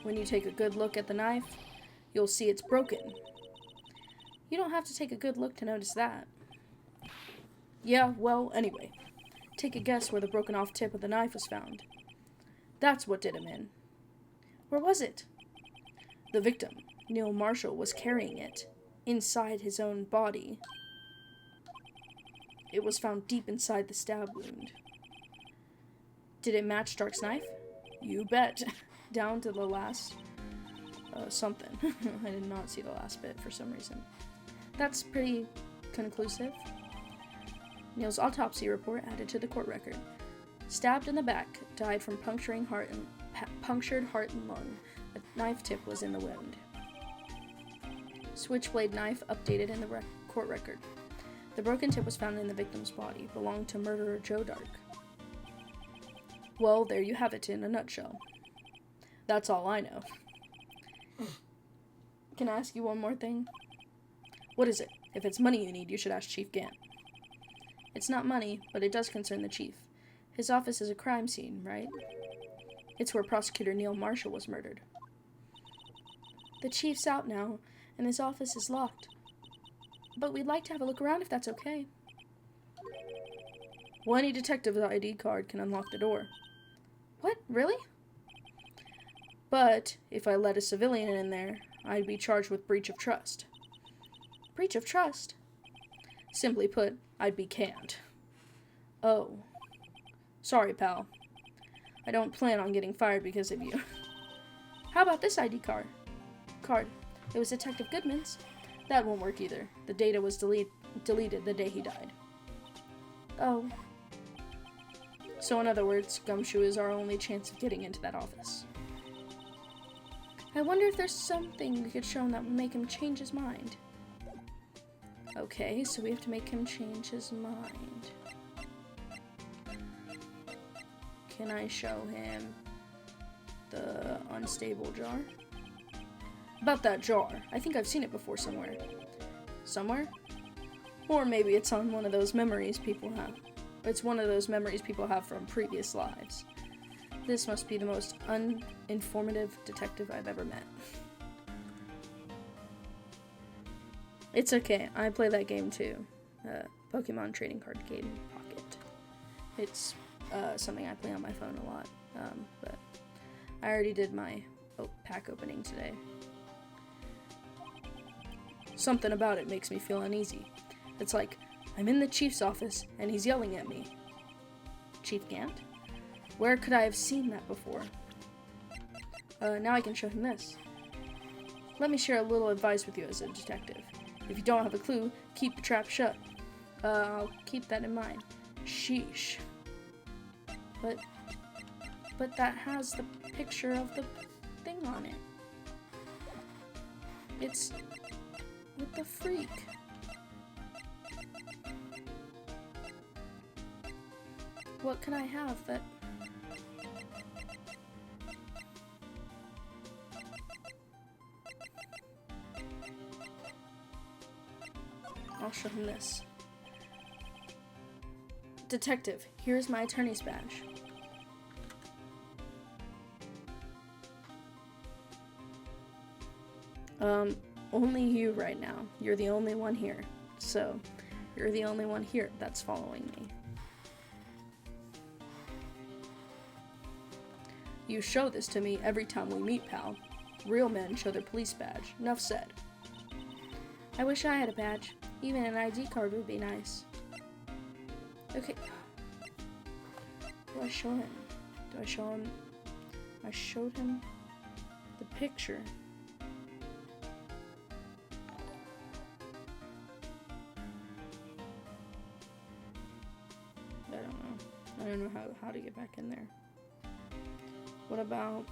When you take a good look at the knife, you'll see it's broken. You don't have to take a good look to notice that. Yeah, well, anyway. Take a guess where the broken off tip of the knife was found. That's what did him in. Where was it? The victim, Neil Marshall, was carrying it inside his own body. It was found deep inside the stab wound. Did it match Dark's knife? You bet. Down to the last something. I did not see the last bit for some reason. That's pretty conclusive. Neil's autopsy report added to the court record. Stabbed in the back, died from punctured heart and lung. A knife tip was in the wound. Switchblade knife updated in the court record. The broken tip was found in the victim's body, belonged to murderer Joe Dark. Well, there you have it in a nutshell. That's all I know. Can I ask you one more thing? What is it? If it's money you need, you should ask Chief Gant. It's not money, but it does concern the chief. His office is a crime scene, right? It's where Prosecutor Neil Marshall was murdered. The chief's out now, and his office is locked. But we'd like to have a look around if that's okay. Well, any detective's ID card can unlock the door. What? Really? But if I let a civilian in there, I'd be charged with breach of trust. Breach of trust? Simply put, I'd be canned. Oh. Sorry, pal. I don't plan on getting fired because of you. How about this ID card? It was Detective Goodman's. That won't work either. The data was deleted the day he died. Oh. So in other words, Gumshoe is our only chance of getting into that office. I wonder if there's something we could show him that would make him change his mind. Okay, so we have to make him change his mind. Can I show him the unstable jar? About that jar. I think I've seen it before somewhere. Somewhere? Or maybe it's on one of those memories people have. It's one of those memories people have from previous lives. This must be the most uninformative detective I've ever met. It's okay. I play that game too. Pokemon trading card game Pocket. It's something I play on my phone a lot. But I already did my pack opening today. Something about it makes me feel uneasy. It's like I'm in the chief's office and he's yelling at me. Chief Gant? Where could I have seen that before? Now I can show him this. Let me share a little advice with you as a detective. If you don't have a clue, keep the trap shut. I'll keep that in mind. Sheesh. But that has the picture of the thing on it. It's with the freak. What can I have that... I'll show him this. Detective, here's my attorney's badge. Only you right now. You're the only one here. So, you're the only one here that's following me. You show this to me every time we meet, pal. Real men show their police badge. Enough said. I wish I had a badge. Even an ID card would be nice. Okay. What do I show him? Do I show him? I showed him the picture. I don't know. don't know how to get back in there. What about...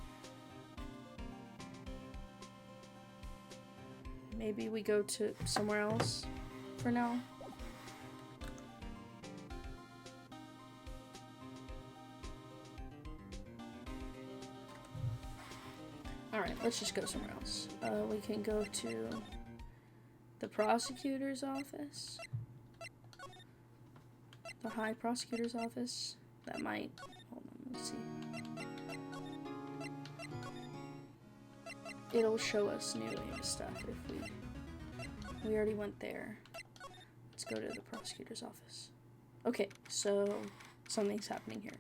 maybe we go to somewhere else for now? Alright, let's just go somewhere else. We can go to the prosecutor's office. The High Prosecutor's office. That might... hold on, let's see. It'll show us new stuff if we already went there. Let's go to the prosecutor's office. Okay, so something's happening here.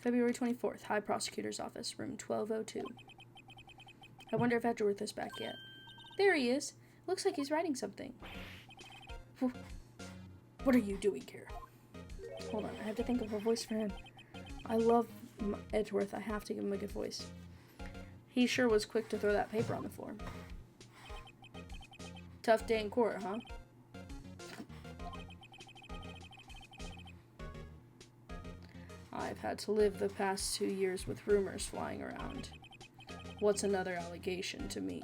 February 24th, High Prosecutor's office, room 1202. I wonder if Edgeworth is back yet. There he is. Looks like he's writing something. What are you doing here? Hold on, I have to think of a voice for him. I love Edgeworth. I have to give him a good voice. He sure was quick to throw that paper on the floor. Tough day in court, huh? I've had to live the past 2 years with rumors flying around. What's another allegation to me?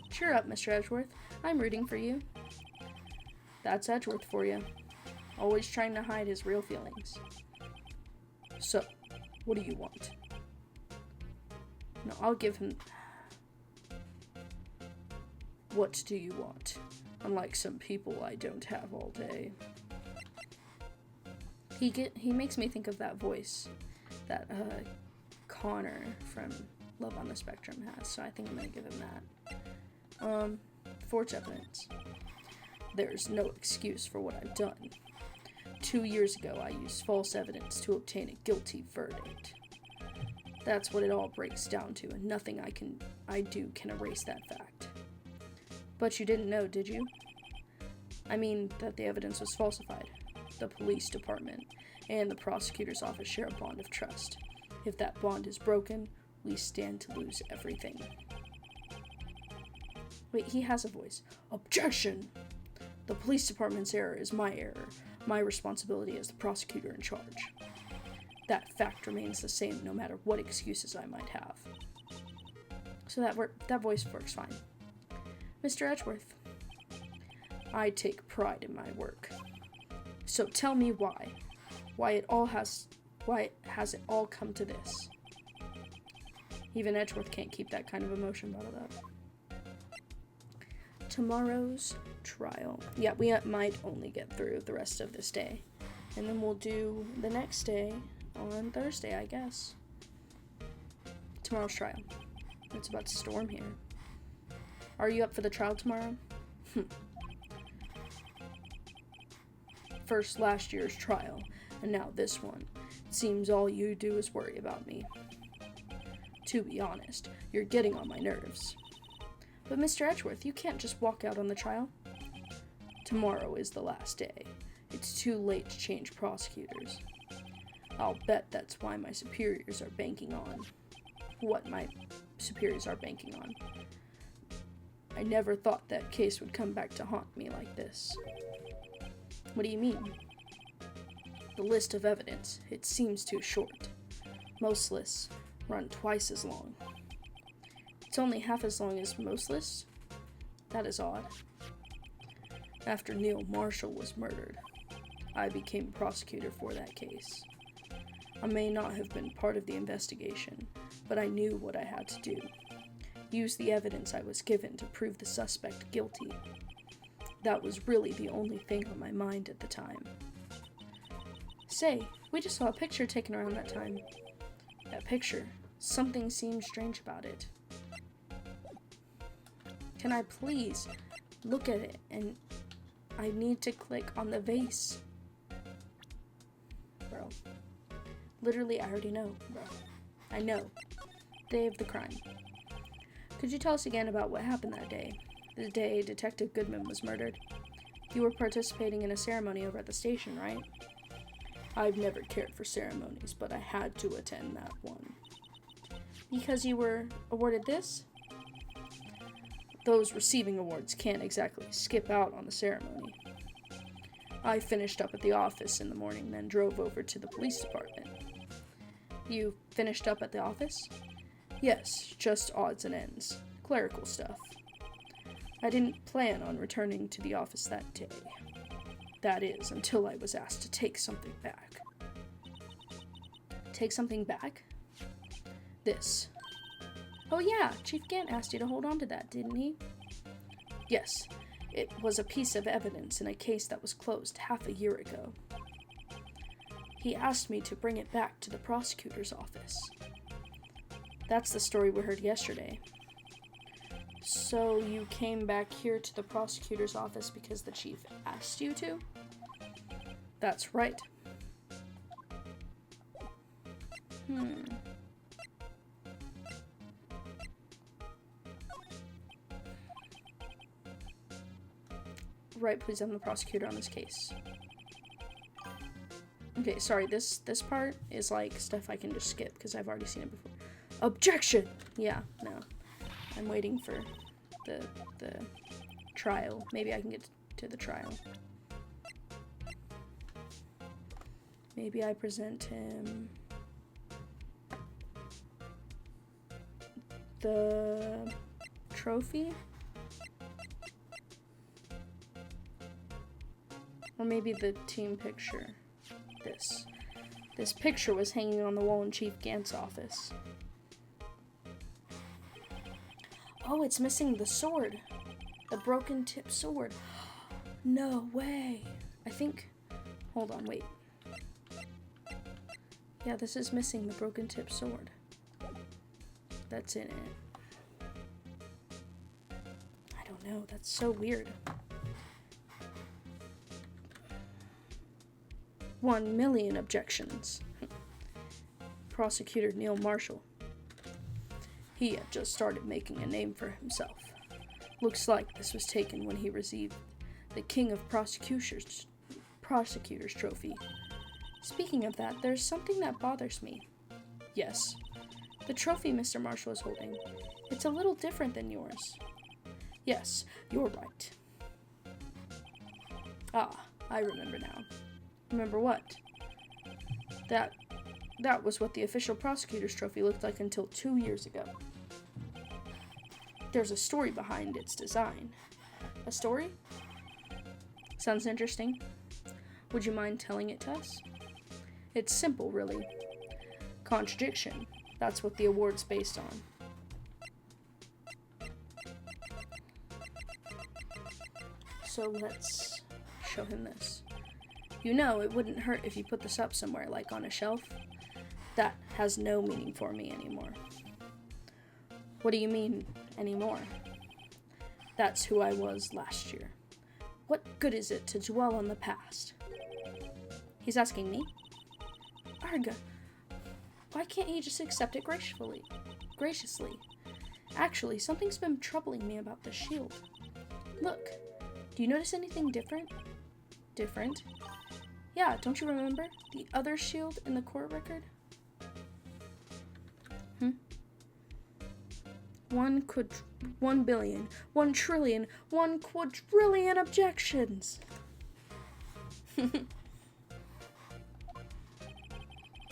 Cheer up, Mr. Edgeworth. I'm rooting for you. That's Edgeworth for you. Always trying to hide his real feelings. So, what do you want? No, I'll give him... What do you want? Unlike some people I don't have all day. He makes me think of that voice that Connor from Love on the Spectrum has, so I think I'm gonna give him that. Forged evidence. There's no excuse for what I've done. 2 years ago, I used false evidence to obtain a guilty verdict. That's what it all breaks down to, and nothing I do can erase that fact. But you didn't know, did you? I mean, that the evidence was falsified. The police department and the prosecutor's office share a bond of trust. If that bond is broken, we stand to lose everything. Wait, he has a voice. Objection! The police department's error is my error. My responsibility as the prosecutor in charge. That fact remains the same no matter what excuses I might have. So that voice works fine. Mr. Edgeworth, I take pride in my work. So tell me why. Why has it all come to this? Even Edgeworth can't keep that kind of emotion bottled up. Tomorrow's trial. Yeah, we might only get through the rest of this day. And then we'll do the next day on Thursday, I guess. Tomorrow's trial. It's about to storm here. Are you up for the trial tomorrow? First last year's trial, and now this one. It seems all you do is worry about me. To be honest, you're getting on my nerves. But Mr. Edgeworth, you can't just walk out on the trial. Tomorrow is the last day. It's too late to change prosecutors. I'll bet that's why my superiors are banking on. What my superiors are banking on. I never thought that case would come back to haunt me like this. What do you mean? The list of evidence, it seems too short. Most lists run twice as long. It's only half as long as most lists? That is odd. After Neil Marshall was murdered, I became prosecutor for that case. I may not have been part of the investigation, but I knew what I had to do. Use the evidence I was given to prove the suspect guilty. That was really the only thing on my mind at the time. Say, we just saw a picture taken around that time. That picture, something seemed strange about it. Can I please look at it? And I need to click on the vase. Bro. Literally, I already know, bro. I know. Day of the crime. Could you tell us again about what happened that day? The day Detective Goodman was murdered. You were participating in a ceremony over at the station, right? I've never cared for ceremonies, but I had to attend that one. Because you were awarded this? Those receiving awards can't exactly skip out on the ceremony. I finished up at the office in the morning, then drove over to the police department. You finished up at the office? Yes, just odds and ends. Clerical stuff. I didn't plan on returning to the office that day. That is, until I was asked to take something back. Take something back? This. Oh yeah, Chief Gant asked you to hold on to that, didn't he? Yes, it was a piece of evidence in a case that was closed half a year ago. He asked me to bring it back to the prosecutor's office. That's the story we heard yesterday. So you came back here to the prosecutor's office because the chief asked you to? That's right. Right, please, I'm the prosecutor on this case. Okay, sorry, this part is like stuff I can just skip because I've already seen it before. Objection! Yeah, no. I'm waiting for the trial. Maybe I can get to the trial. Maybe I present him the trophy? Or maybe the team picture. This picture was hanging on the wall in Chief Gant's office. Oh, it's missing the sword. The broken tip sword. No way. I think... Hold on, wait. Yeah, this is missing the broken tip sword. That's in it. I don't know. That's so weird. 1,000,000 objections. Prosecutor Neil Marshall. He had just started making a name for himself. Looks like this was taken when he received the King of Prosecutors trophy. Speaking of that, there's something that bothers me. Yes. The trophy Mr. Marshall is holding. It's a little different than yours. Yes, you're right. Ah, I remember now. Remember what? That was what the official prosecutor's trophy looked like until 2 years ago. There's a story behind its design. A story? Sounds interesting. Would you mind telling it to us? It's simple, really. Contradiction. That's what the award's based on. So let's show him this. You know, it wouldn't hurt if you put this up somewhere, like on a shelf. That has no meaning for me anymore. What do you mean, anymore? That's who I was last year. What good is it to dwell on the past? He's asking me? Arga, why can't he just accept it graciously? Actually, something's been troubling me about the shield. Look, do you notice anything different? Different? Yeah, don't you remember the other shield in the court record? 1 billion, 1 trillion, 1 quadrillion objections.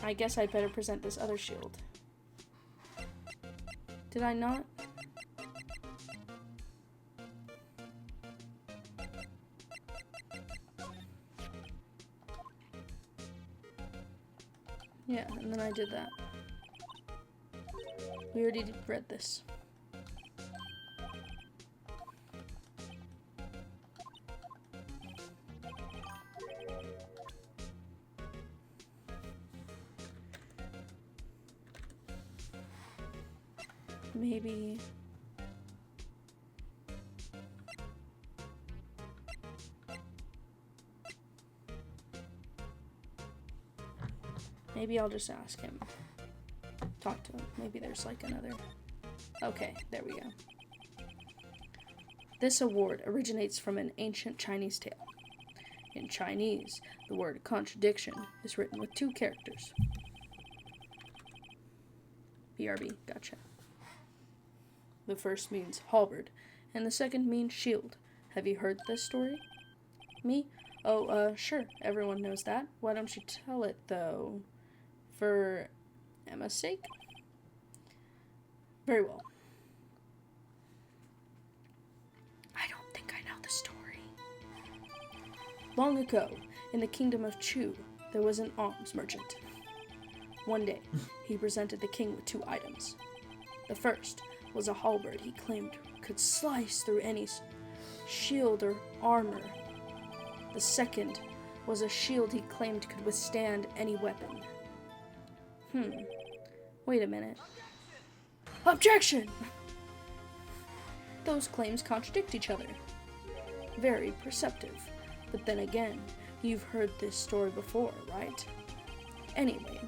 I guess I'd better present this other shield. Did I not? Yeah, and then I did that. We already read this. Maybe I'll just ask him. Talk to him. Maybe there's like another... Okay, there we go. This award originates from an ancient Chinese tale. In Chinese, the word contradiction is written with 2 characters. BRB, gotcha. The first means halberd, and the second means shield. Have you heard this story? Me? Oh, sure, everyone knows that. Why don't you tell it, though? For Emma's sake? Very well. I don't think I know the story. Long ago, in the kingdom of Chu, there was an arms merchant. One day, he presented the king with two items. The first was a halberd he claimed could slice through any shield or armor. The second was a shield he claimed could withstand any weapon. Wait a minute. Objection! Those claims contradict each other. Very perceptive. But then again, you've heard this story before, right? Anyway,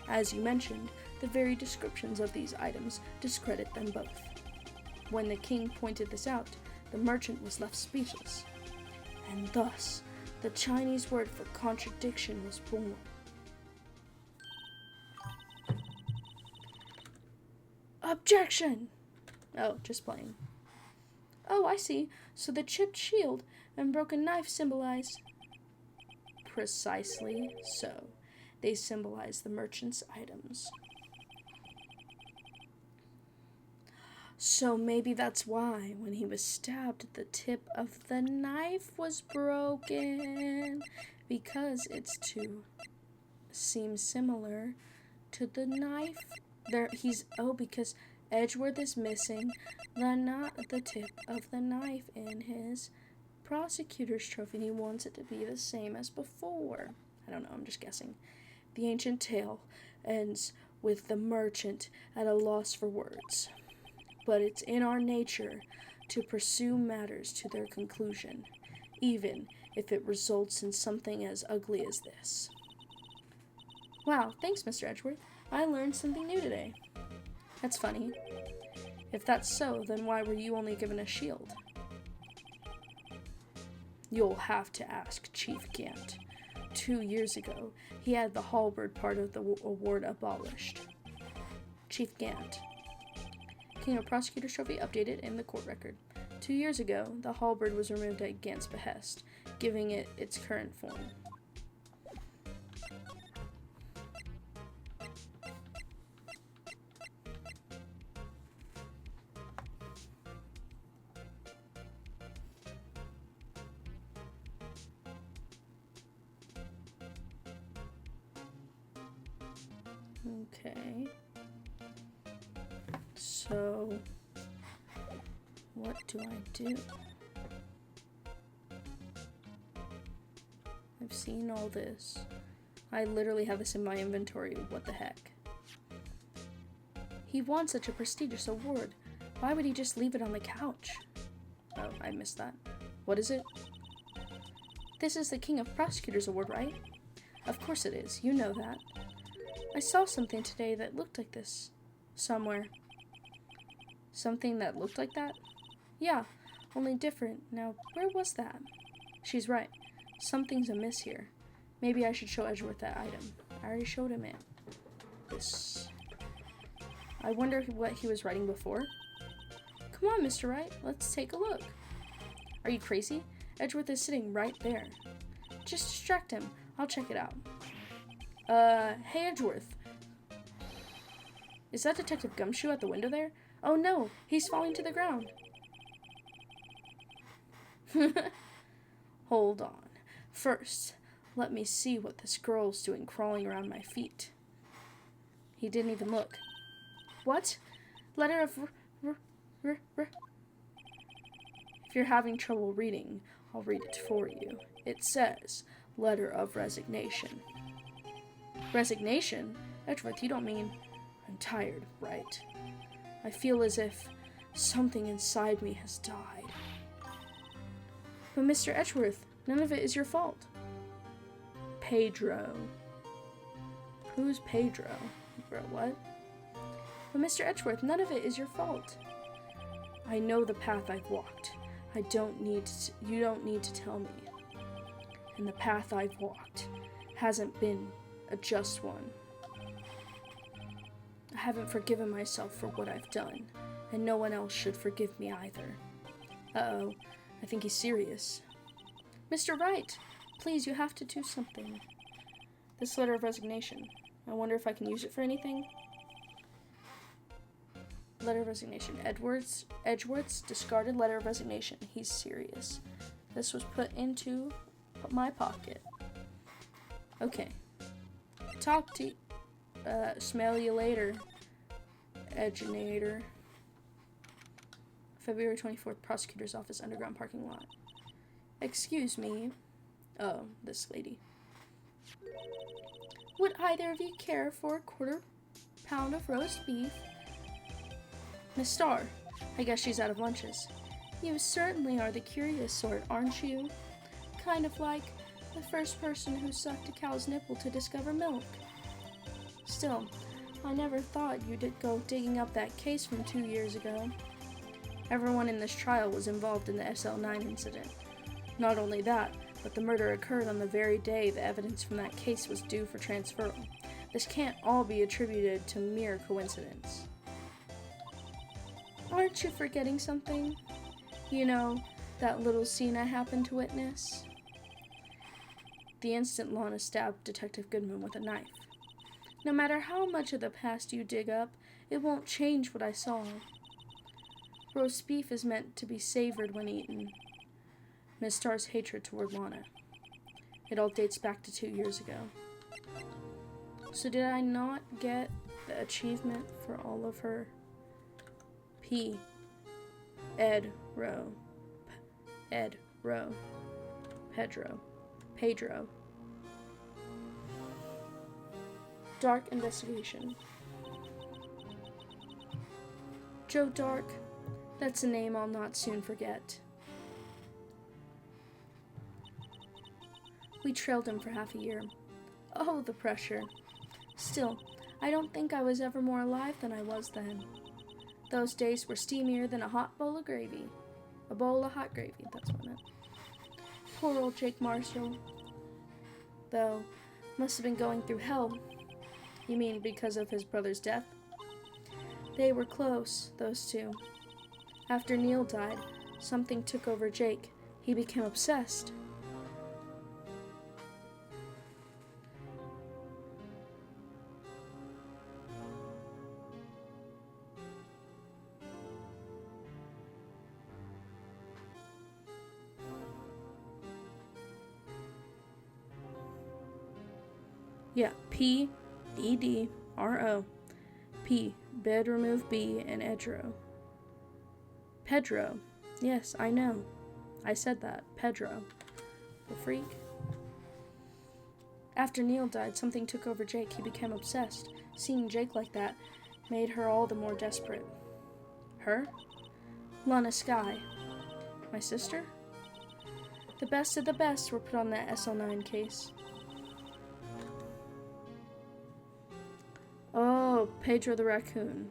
as you mentioned, the very descriptions of these items discredit them both. When the king pointed this out, the merchant was left speechless. And thus, the Chinese word for contradiction was born. Objection! Oh, just playing. Oh, I see. So the chipped shield and broken knife symbolize... Precisely so. They symbolize the merchant's items. So maybe that's why, when he was stabbed, the tip of the knife was broken. Because it's to seem similar to the knife. Because Edgeworth is missing the tip of the knife in his prosecutor's trophy, and he wants it to be the same as before. I don't know, I'm just guessing. The ancient tale ends with the merchant at a loss for words. But it's in our nature to pursue matters to their conclusion, even if it results in something as ugly as this. Wow, thanks, Mr. Edgeworth. I learned something new today. That's funny. If that's so, then why were you only given a shield? You'll have to ask Chief Gant. 2 years ago, he had the halberd part of the award abolished. Chief Gant. King of Prosecutor's Trophy updated in the court record. 2 years ago, the halberd was removed at Gant's behest, giving it its current form. Okay. So, what do I do? I've seen all this. I literally have this in my inventory. What the heck? He won such a prestigious award. Why would he just leave it on the couch? Oh, I missed that. What is it? This is the King of Prosecutors Award, right? Of course it is. You know that. I saw something today that looked like this. Somewhere. Something that looked like that? Yeah, only different. Now, where was that? She's right. Something's amiss here. Maybe I should show Edgeworth that item. I already showed him it. This. I wonder what he was writing before. Come on, Mr. Wright. Let's take a look. Are you crazy? Edgeworth is sitting right there. Just distract him. I'll check it out. Hey, Edgeworth. Is that Detective Gumshoe at the window there? Oh no, he's falling to the ground. Hold on. First, let me see what this girl's doing crawling around my feet. He didn't even look. What? Letter of If you're having trouble reading, I'll read it for you. It says, letter of resignation. Resignation? Edgeworth, you don't mean... I'm tired, right? I feel as if something inside me has died. But Mr. Edgeworth, none of it is your fault. Pedro. Who's Pedro? Bro, what? But Mr. Edgeworth, none of it is your fault. I know the path I've walked. You don't need to tell me. And the path I've walked hasn't been a just one. I haven't forgiven myself for what I've done, and no one else should forgive me either. Uh-oh, I think he's serious. Mr. Wright, Please, you have to do something. This letter of resignation. I wonder if I can use it for anything. Letter of resignation. Edgeworth's discarded letter of resignation. He's serious. This was put into my pocket. Okay. Talk to smell you later, Edgenator. February 24th, prosecutor's office, underground parking lot. Excuse me. Oh, this lady. Would either of you care for a quarter pound of roast beef? Miss Starr, I guess she's out of lunches. You certainly are the curious sort, aren't you? Kind of like the first person who sucked a cow's nipple to discover milk. Still, I never thought you'd go digging up that case from 2 years ago. Everyone in this trial was involved in the SL9 incident. Not only that, but the murder occurred on the very day the evidence from that case was due for transferal. This can't all be attributed to mere coincidence. Aren't you forgetting something? You know, that little scene I happened to witness? The instant Lana stabbed Detective Goodman with a knife. No matter how much of the past you dig up, it won't change what I saw. Roast beef is meant to be savored when eaten. Miss Starr's hatred toward Lana. It all dates back to 2 years ago. So did I not get the achievement for all of her? P. Ed. Rowe. Ed. Rowe. Pedro. Pedro. Dark investigation. Joe Dark. That's a name I'll not soon forget. We trailed him for half a year. Oh, the pressure. Still, I don't think I was ever more alive than I was then. Those days were steamier than a hot bowl of gravy. A bowl of hot gravy, that's what I meant. Poor old Jake Marshall. Though, must have been going through hell. You mean because of his brother's death? They were close, those two. After Neil died, something took over Jake. He became obsessed. Yeah, Pedro. P, bed remove B, and Edro. Pedro. Yes, I know. I said that. Pedro. The freak. After Neil died, something took over Jake. He became obsessed. Seeing Jake like that made her all the more desperate. Her? Lana Skye. My sister? The best of the best were put on that SL9 case. Oh, Pedro the raccoon.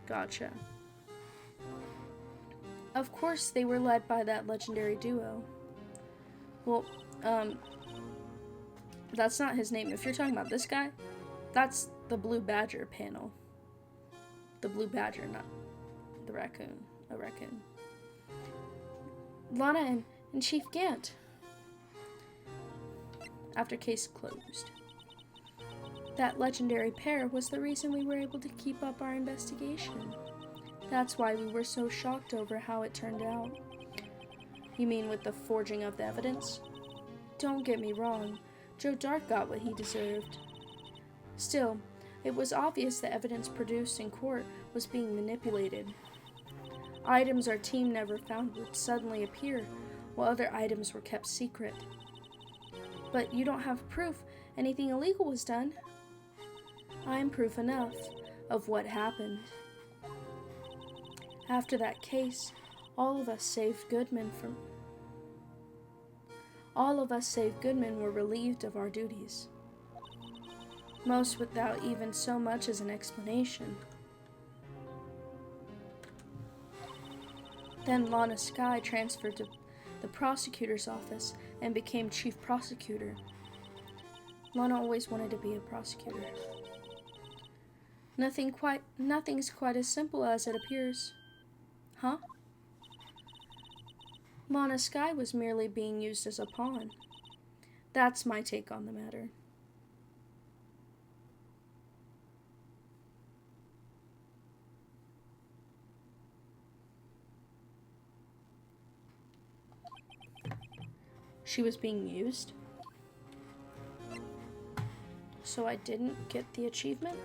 Gotcha. Of course, they were led by that legendary duo. Well, that's not his name. If you're talking about this guy, that's the Blue Badger panel. The Blue Badger, not the raccoon. A raccoon. Lana and Chief Gant. After case closed. That legendary pair was the reason we were able to keep up our investigation. That's why we were so shocked over how it turned out. You mean with the forging of the evidence? Don't get me wrong, Joe Dark got what he deserved. Still, it was obvious the evidence produced in court was being manipulated. Items our team never found would suddenly appear, while other items were kept secret. But you don't have proof anything illegal was done. I'm proof enough of what happened. After that case, all of us save Goodman were relieved of our duties. Most without even so much as an explanation. Then Lana Skye transferred to the prosecutor's office and became chief prosecutor. Lana always wanted to be a prosecutor. Nothing's quite as simple as it appears. Huh? Lana Skye was merely being used as a pawn. That's my take on the matter. She was being used? So I didn't get the achievement?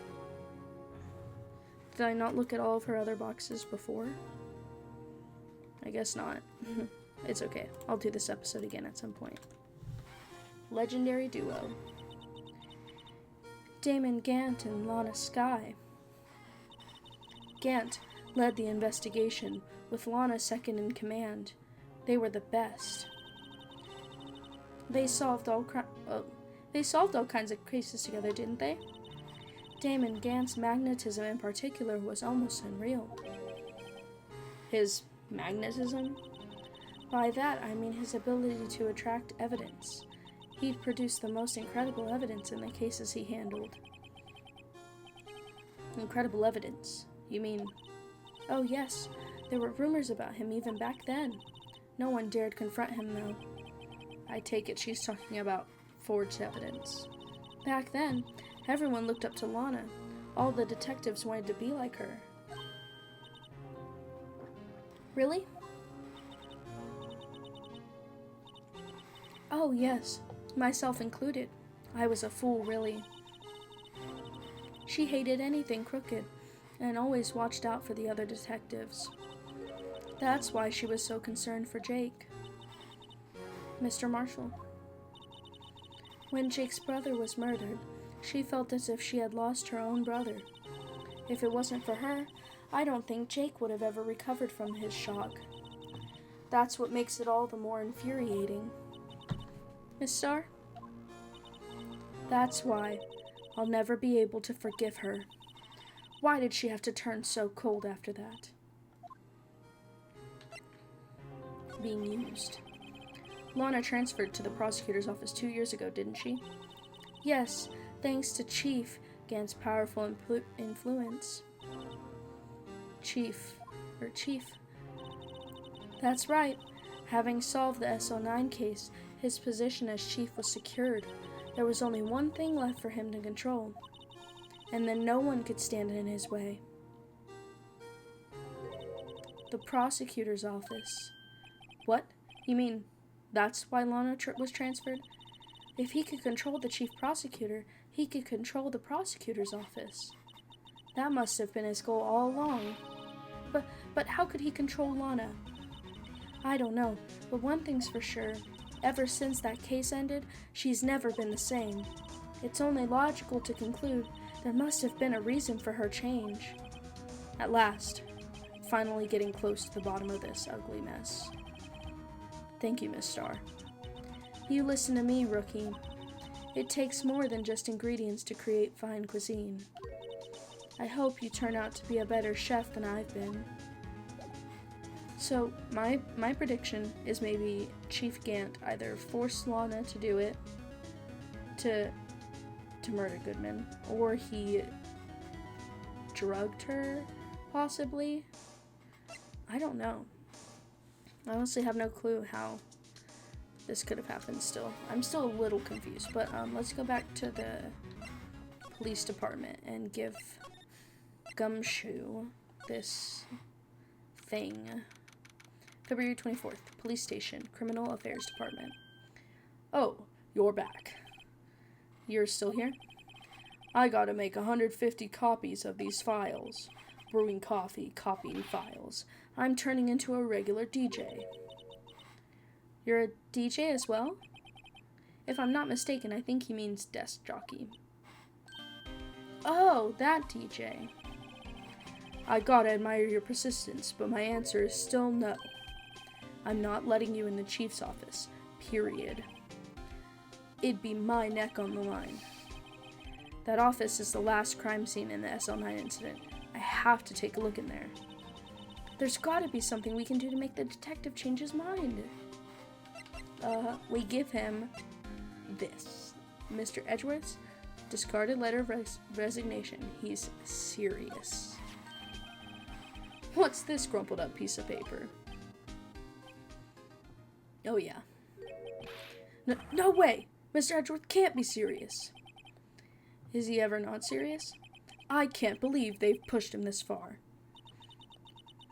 Did I not look at all of her other boxes before? I guess not. It's okay. I'll do this episode again at some point. Legendary duo. Damon Gant and Lana Skye. Gant led the investigation, with Lana second in command. They were the best. They solved all kinds of cases together, didn't they? Damon Gant's magnetism in particular was almost unreal. His magnetism? By that, I mean his ability to attract evidence. He'd produced the most incredible evidence in the cases he handled. Incredible evidence? You mean... Oh yes, there were rumors about him even back then. No one dared confront him, though. I take it she's talking about forged evidence. Back then, everyone looked up to Lana. All the detectives wanted to be like her. Really? Oh, yes. Myself included. I was a fool, really. She hated anything crooked, and always watched out for the other detectives. That's why she was so concerned for Jake. Mr. Marshall. When Jake's brother was murdered, she felt as if she had lost her own brother. If it wasn't for her, I don't think Jake would have ever recovered from his shock. That's what makes it all the more infuriating. Miss Starr? That's why I'll never be able to forgive her. Why did she have to turn so cold after that? Being used. Lana transferred to the prosecutor's office 2 years ago, didn't she? Yes, thanks to Chief Gant's powerful influence. Chief. That's right. Having solved the SO9 case, his position as chief was secured. There was only one thing left for him to control. And then no one could stand in his way. The prosecutor's office. What? You mean that's why Lana was transferred? If he could control the chief prosecutor, he could control the prosecutor's office. That must have been his goal all along. But how could he control Lana? I don't know, but one thing's for sure. Ever since that case ended, she's never been the same. It's only logical to conclude there must have been a reason for her change. At last, finally getting close to the bottom of this ugly mess. Thank you, Miss Starr. You listen to me, rookie. It takes more than just ingredients to create fine cuisine. I hope you turn out to be a better chef than I've been. So, my prediction is maybe Chief Gant either forced Lana to do it, to murder Goodman, or he drugged her, possibly. I don't know. I honestly have no clue how this could have happened still. I'm still a little confused, but let's go back to the police department and give Gumshoe this thing. February 24th, police station, criminal affairs department. Oh, you're back. You're still here? I gotta make 150 copies of these files. Brewing coffee, copying files. I'm turning into a regular DJ. You're a DJ as well? If I'm not mistaken, I think he means desk jockey. Oh, that DJ. I gotta admire your persistence, but my answer is still no. I'm not letting you in the chief's office. Period. It'd be my neck on the line. That office is the last crime scene in the SL9 incident. I have to take a look in there. There's gotta be something we can do to make the detective change his mind. We give him this. Mr. Edgeworth's discarded letter of resignation. He's serious. What's this crumpled up piece of paper? Oh yeah. No way! Mr. Edgeworth can't be serious. Is he ever not serious? I can't believe they've pushed him this far.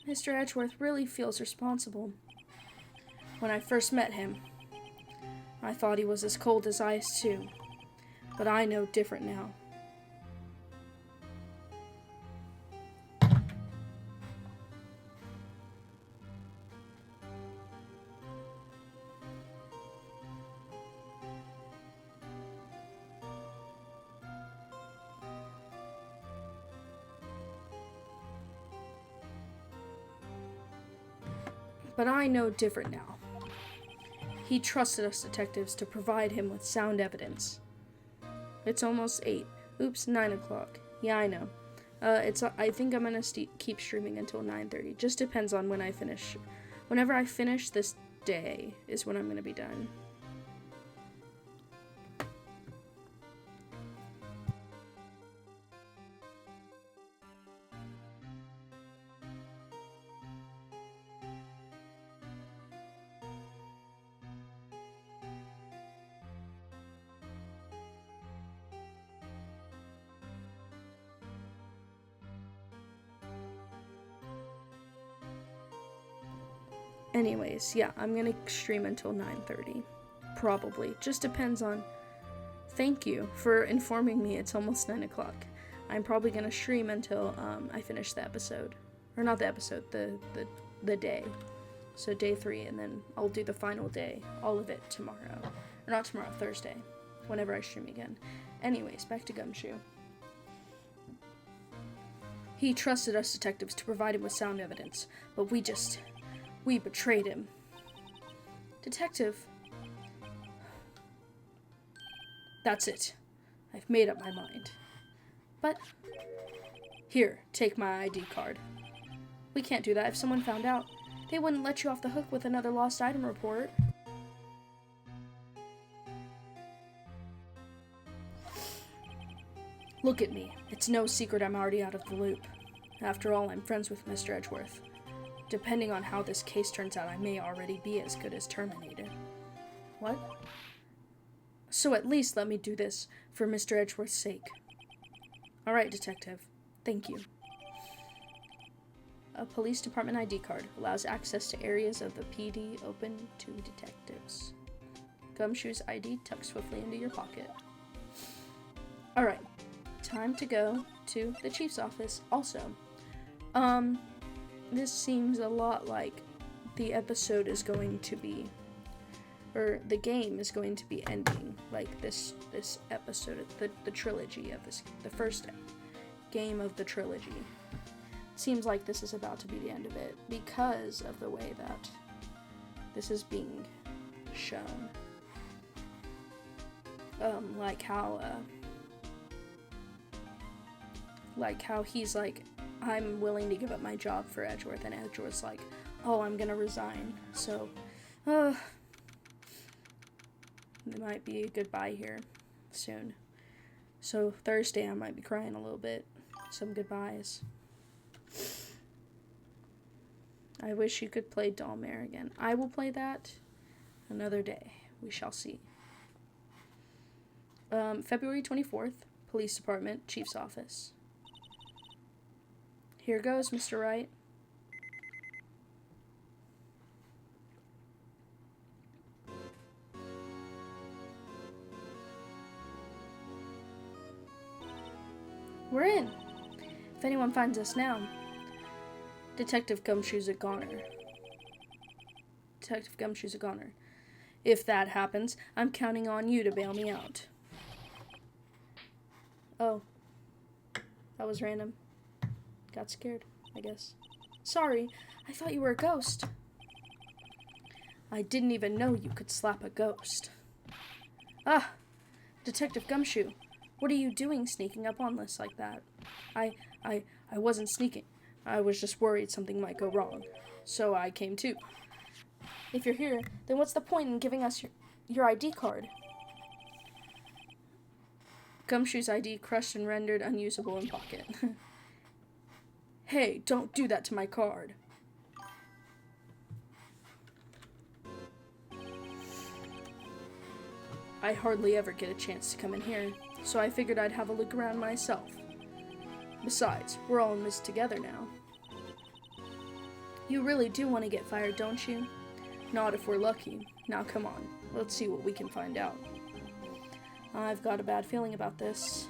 Mr. Edgeworth really feels responsible. When I first met him, I thought he was as cold as ice too, but I know different now. But I know different now. He trusted us detectives to provide him with sound evidence. It's almost 8. Oops, 9 o'clock. Yeah, I know. I think I'm gonna keep streaming until 9:30. Just depends on when I finish. Whenever I finish this day is when I'm gonna be done. Anyways, yeah, I'm gonna stream until 9:30. Probably. Just depends on... Thank you for informing me it's almost 9 o'clock. I'm probably gonna stream until I finish the episode. Or not the episode, the day. So day 3, and then I'll do the final day. All of it tomorrow. Or not tomorrow, Thursday. Whenever I stream again. Anyways, back to Gumshoe. He trusted us detectives to provide him with sound evidence, but we betrayed him. Detective. That's it. I've made up my mind. But, here, take my ID card. We can't do that. If someone found out, they wouldn't let you off the hook with another lost item report. Look at me. It's no secret I'm already out of the loop. After all, I'm friends with Mr. Edgeworth. Depending on how this case turns out, I may already be as good as terminated. What? So at least let me do this for Mr. Edgeworth's sake. Alright, detective. Thank you. A police department ID card allows access to areas of the PD open to detectives. Gumshoe's ID tucked swiftly into your pocket. Alright, time to go to the chief's office also. This seems a lot like the episode is going to be, or the game is going to be ending, like this episode, the trilogy of this, the first game of the trilogy. It seems like this is about to be the end of it because of the way that this is being shown. Like how he's like, I'm willing to give up my job for Edgeworth, and Edgeworth's like, oh, I'm gonna resign. So, there might be a goodbye here soon. So Thursday I might be crying a little bit. Some goodbyes. I wish you could play Dollmare again. I will play that another day. We shall see. February 24th, Police Department, Chief's Office. Here goes, Mr. Wright. We're in. If anyone finds us now, Detective Gumshoe's a goner. Detective Gumshoe's a goner. If that happens, I'm counting on you to bail me out. Oh. That was random. Got scared, I guess. Sorry, I thought you were a ghost. I didn't even know you could slap a ghost. Ah, Detective Gumshoe, what are you doing sneaking up on us like that? I wasn't sneaking. I was just worried something might go wrong. So I came too. If you're here, then what's the point in giving us your ID card? Gumshoe's ID crushed and rendered unusable in pocket. Hey, don't do that to my card. I hardly ever get a chance to come in here, so I figured I'd have a look around myself. Besides, we're all in this together now. You really do want to get fired, don't you? Not if we're lucky. Now come on, let's see what we can find out. I've got a bad feeling about this.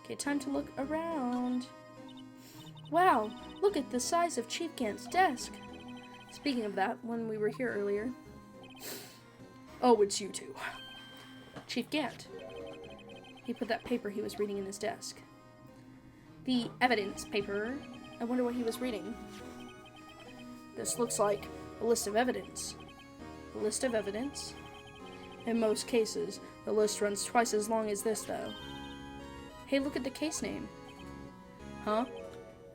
Okay, time to look around. Wow, look at the size of Chief Gant's desk. Speaking of that, when we were here earlier... Oh, it's you two. Chief Gant. He put that paper he was reading in his desk. The evidence paper. I wonder what he was reading. This looks like a list of evidence. A list of evidence? In most cases, the list runs twice as long as this, though. Hey, look at the case name. Huh?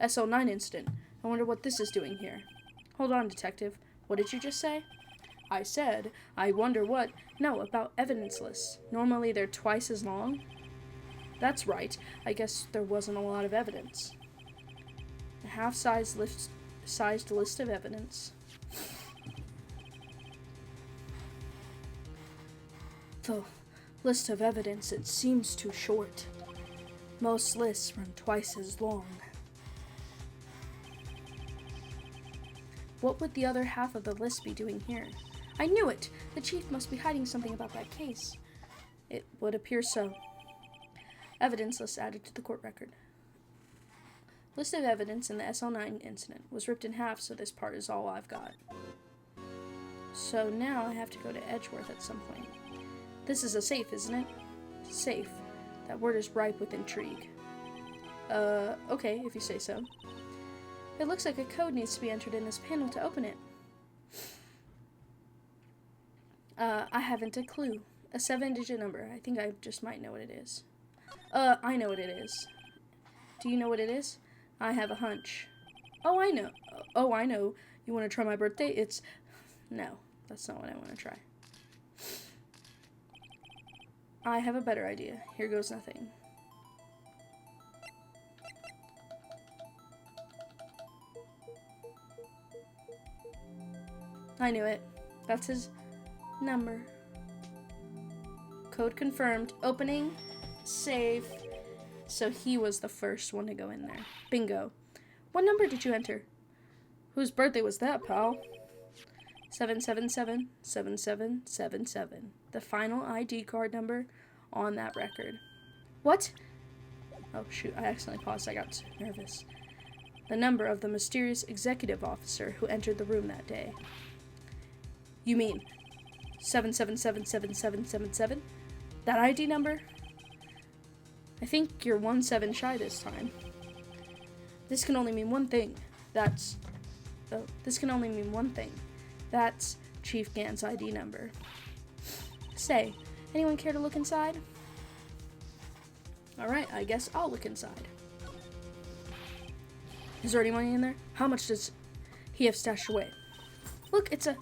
SL9 incident. I wonder what this is doing here. Hold on, detective. What did you just say? I said, I wonder what... No, about evidence lists. Normally they're twice as long. That's right. I guess there wasn't a lot of evidence. A half-sized list of evidence. The list of evidence, it seems too short. Most lists run twice as long. What would the other half of the list be doing here? I knew it! The chief must be hiding something about that case. It would appear so. Evidence list added to the court record. List of evidence in the SL9 incident was ripped in half, so this part is all I've got. So now I have to go to Edgeworth at some point. This is a safe, isn't it? Safe. That word is ripe with intrigue. Okay, if you say so. It looks like a code needs to be entered in this panel to open it. I haven't a clue. A 7-digit number. I think I just might know what it is. I know what it is. Do you know what it is? I have a hunch. Oh, I know. Oh, I know. You want to try my birthday? It's... No, that's not what I want to try. I have a better idea. Here goes nothing. I knew it. That's his number. Code confirmed. Opening. Safe. So he was the first one to go in there. Bingo. What number did you enter? Whose birthday was that, pal? 777-7777. The final ID card number on that record. What? Oh, shoot. I accidentally paused. I got nervous. The number of the mysterious executive officer who entered the room that day. You mean 777-7777? That ID number? I think you're 1 7 shy this time. This can only mean one thing. This can only mean one thing. That's Chief Gant's ID number. Say, anyone care to look inside? Alright, I guess I'll look inside. Is there any money in there? How much does he have stashed away? Look, it's a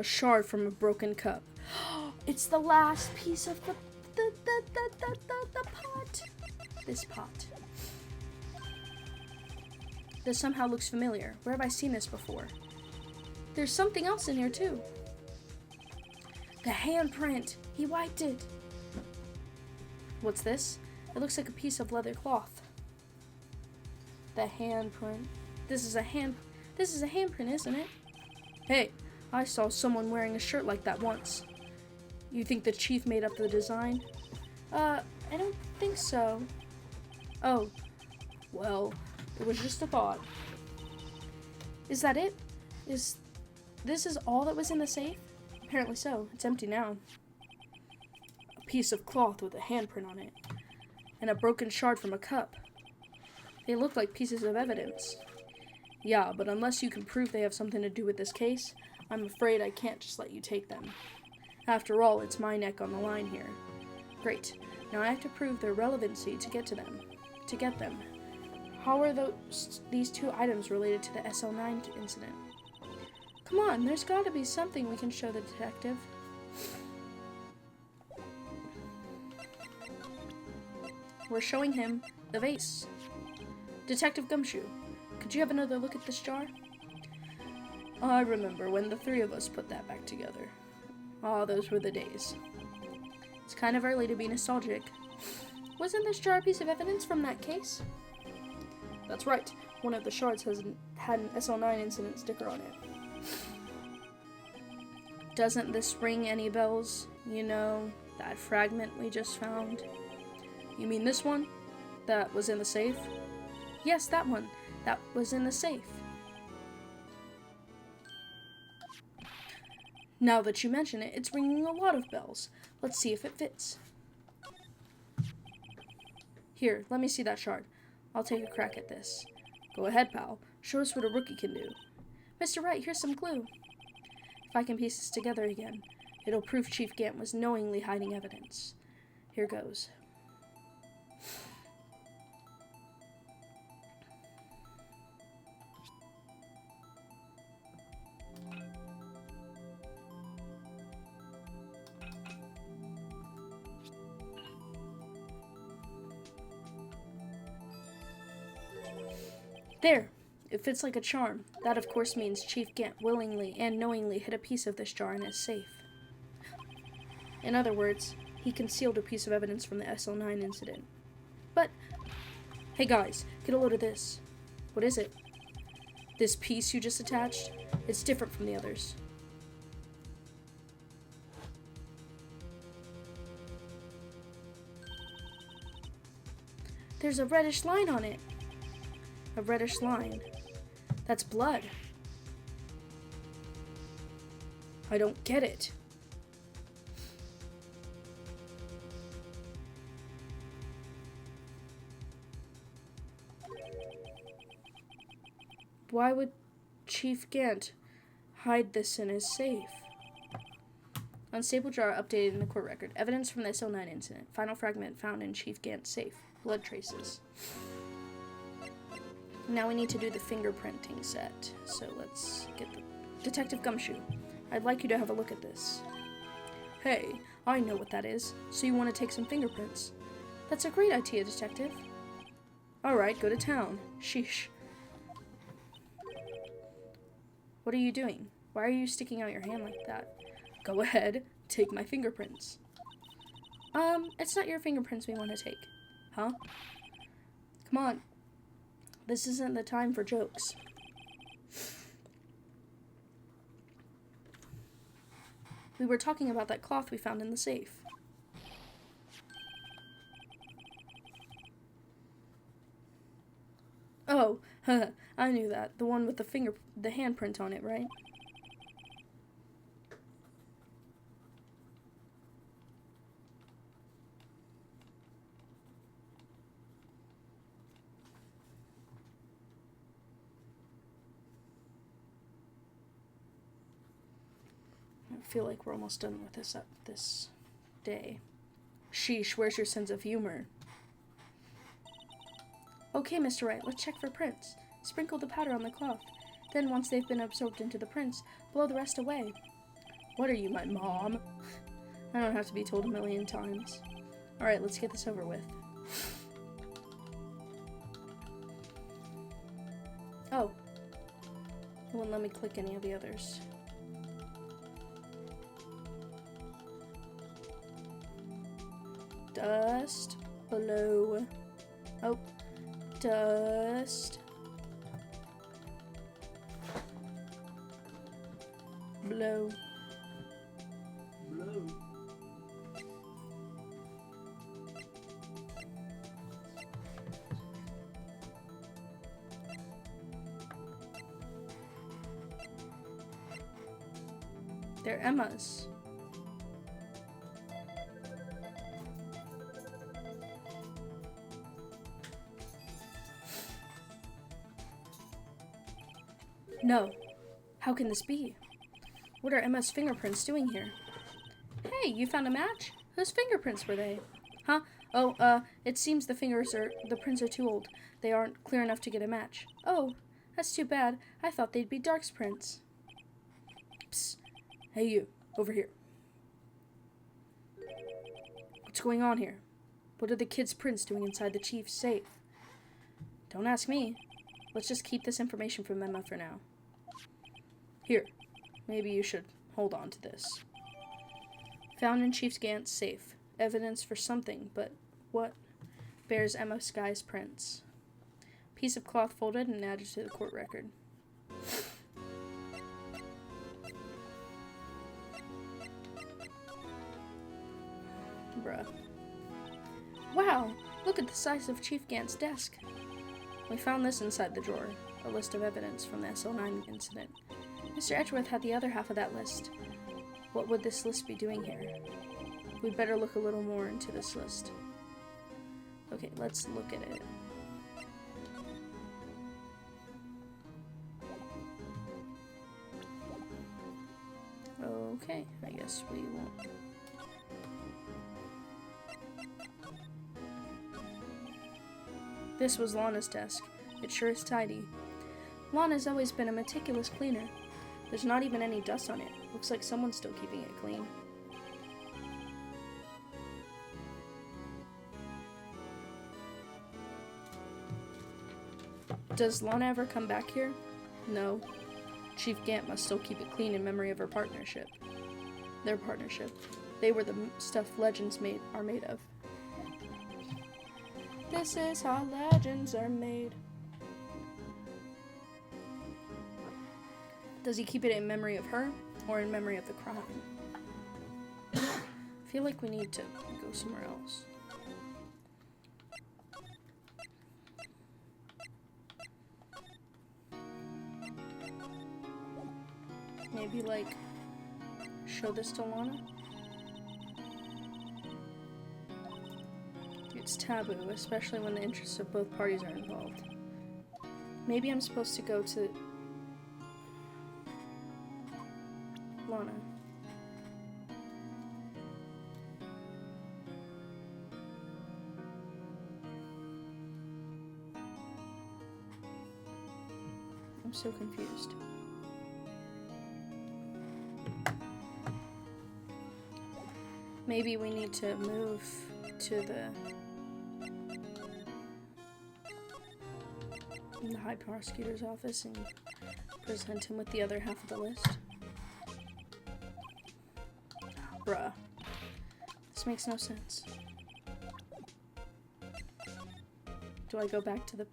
shard from a broken cup. It's the last piece of the pot. This pot. This somehow looks familiar. Where have I seen this before? There's something else in here too. The handprint. He wiped it. What's this? It looks like a piece of leather cloth. The handprint. This is a handprint, isn't it? Hey, I saw someone wearing a shirt like that once. You think the chief made up the design? I don't think so. Oh, well, it was just a thought. Is that it? This is all that was in the safe? Apparently so. It's empty now. A piece of cloth with a handprint on it. And a broken shard from a cup. They look like pieces of evidence. Yeah, but unless you can prove they have something to do with this case, I'm afraid I can't just let you take them. After all, it's my neck on the line here. Great. Now I have to prove their relevancy to get them. How are these two items related to the SL9 incident? Come on, there's got to be something we can show the detective. We're showing him the vase. Detective Gumshoe, could you have another look at this jar? I remember when the three of us put that back together. Oh, those were the days. It's kind of early to be nostalgic. Wasn't this jar a piece of evidence from that case? That's right. One of the shards had an SL9 incident sticker on it. Doesn't this ring any bells? You know, that fragment we just found? You mean this one? That was in the safe? Yes, that one. That was in the safe. Now that you mention it, it's ringing a lot of bells. Let's see if it fits. Here, let me see that shard. I'll take a crack at this. Go ahead, pal. Show us what a rookie can do. Mr. Wright, here's some clue. If I can piece this together again, it'll prove Chief Gant was knowingly hiding evidence. Here goes. There! It fits like a charm. That, of course, means Chief Gant willingly and knowingly hid a piece of this jar in his safe. In other words, he concealed a piece of evidence from the SL9 incident. But, hey guys, get a load of this. What is it? This piece you just attached? It's different from the others. There's a reddish line on it. A reddish line. That's blood. I don't get it. Why would Chief Gant hide this in his safe? Unstable jar updated in the court record. Evidence from the SL9 incident. Final fragment found in Chief Gant's safe. Blood traces. Now we need to do the fingerprinting set. So let's get the Detective Gumshoe. I'd like you to have a look at this. Hey, I know what that is. So you want to take some fingerprints? That's a great idea, Detective. Alright, go to town. Sheesh. What are you doing? Why are you sticking out your hand like that? Go ahead, take my fingerprints. It's not your fingerprints we want to take. Huh? Come on. This isn't the time for jokes. We were talking about that cloth we found in the safe. Oh, I knew that. The one with the handprint on it, right? I feel like we're almost done with this day. Sheesh, where's your sense of humor? Okay, Mr. Wright, let's check for prints. Sprinkle the powder on the cloth. Then, once they've been absorbed into the prints, blow the rest away. What are you, my mom? I don't have to be told a million times. Alright, let's get this over with. Oh. It wouldn't let me click any of the others. Dust. Blow. Oh. Dust. Blow. Blow. They're Emma's. No. How can this be? What are Emma's fingerprints doing here? Hey, you found a match? Whose fingerprints were they? Huh? Oh, it seems the prints are too old. They aren't clear enough to get a match. Oh, that's too bad. I thought they'd be Dark's prints. Psst. Hey you, over here. What's going on here? What are the kids' prints doing inside the chief's safe? Don't ask me. Let's just keep this information from Emma for now. Here, maybe you should hold on to this. Found in Chief Gant's safe. Evidence for something, but what? Bears Emma Sky's prints. Piece of cloth folded and added to the court record. Bruh. Wow! Look at the size of Chief Gant's desk. We found this inside the drawer. A list of evidence from the SL9 incident. Mr. Edgeworth had the other half of that list. What would this list be doing here? We'd better look a little more into this list. Okay, let's look at it. Okay, I guess we won't. This was Lana's desk. It sure is tidy. Lana's always been a meticulous cleaner. There's not even any dust on it. Looks like someone's still keeping it clean. Does Lana ever come back here? No. Chief Gant must still keep it clean in memory of her partnership. Their partnership. They were the stuff legends are made of. This is how legends are made. Does he keep it in memory of her, or in memory of the crime? I feel like we need to go somewhere else. Maybe, like, show this to Lana? It's taboo, especially when the interests of both parties are involved. Maybe I'm supposed to go to Lana. I'm so confused. Maybe we need to move to the High Prosecutor's office and present him with the other half of the list. Bruh. This makes no sense. Do I go back to the...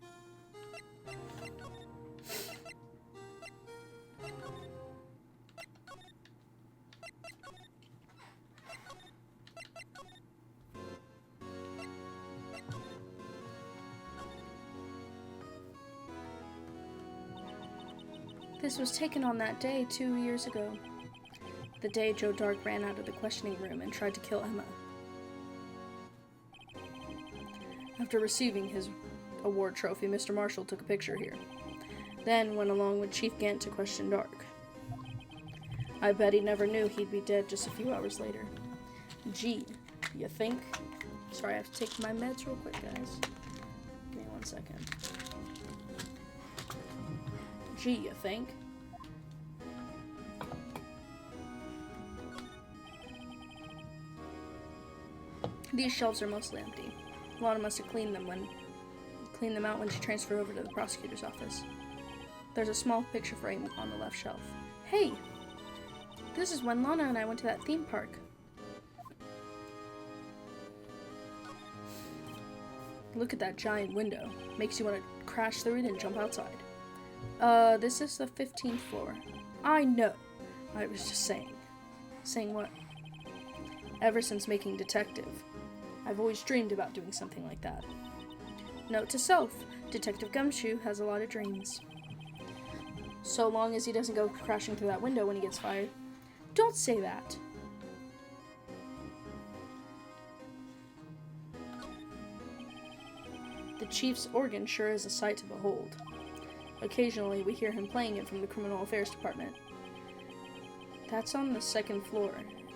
This was taken on that day 2 years ago. The day Joe Dark ran out of the questioning room and tried to kill Emma. After receiving his award trophy, Mr. Marshall took a picture here. Then went along with Chief Gant to question Dark. I bet he never knew he'd be dead just a few hours later. Gee, you think? Sorry, I have to take my meds real quick, guys. Give me 1 second. Gee, you think? These shelves are mostly empty. Lana must have cleaned them out when she transferred over to the prosecutor's office. There's a small picture frame on the left shelf. Hey! This is when Lana and I went to that theme park. Look at that giant window. Makes you want to crash through it and jump outside. This is the 15th floor. I know. I was just saying. Saying what? Ever since making Detective, I've always dreamed about doing something like that. Note to self, Detective Gumshoe has a lot of dreams. So long as he doesn't go crashing through that window when he gets fired. Don't say that. The chief's organ sure is a sight to behold. Occasionally, we hear him playing it from the Criminal Affairs Department. That's on the 2nd floor,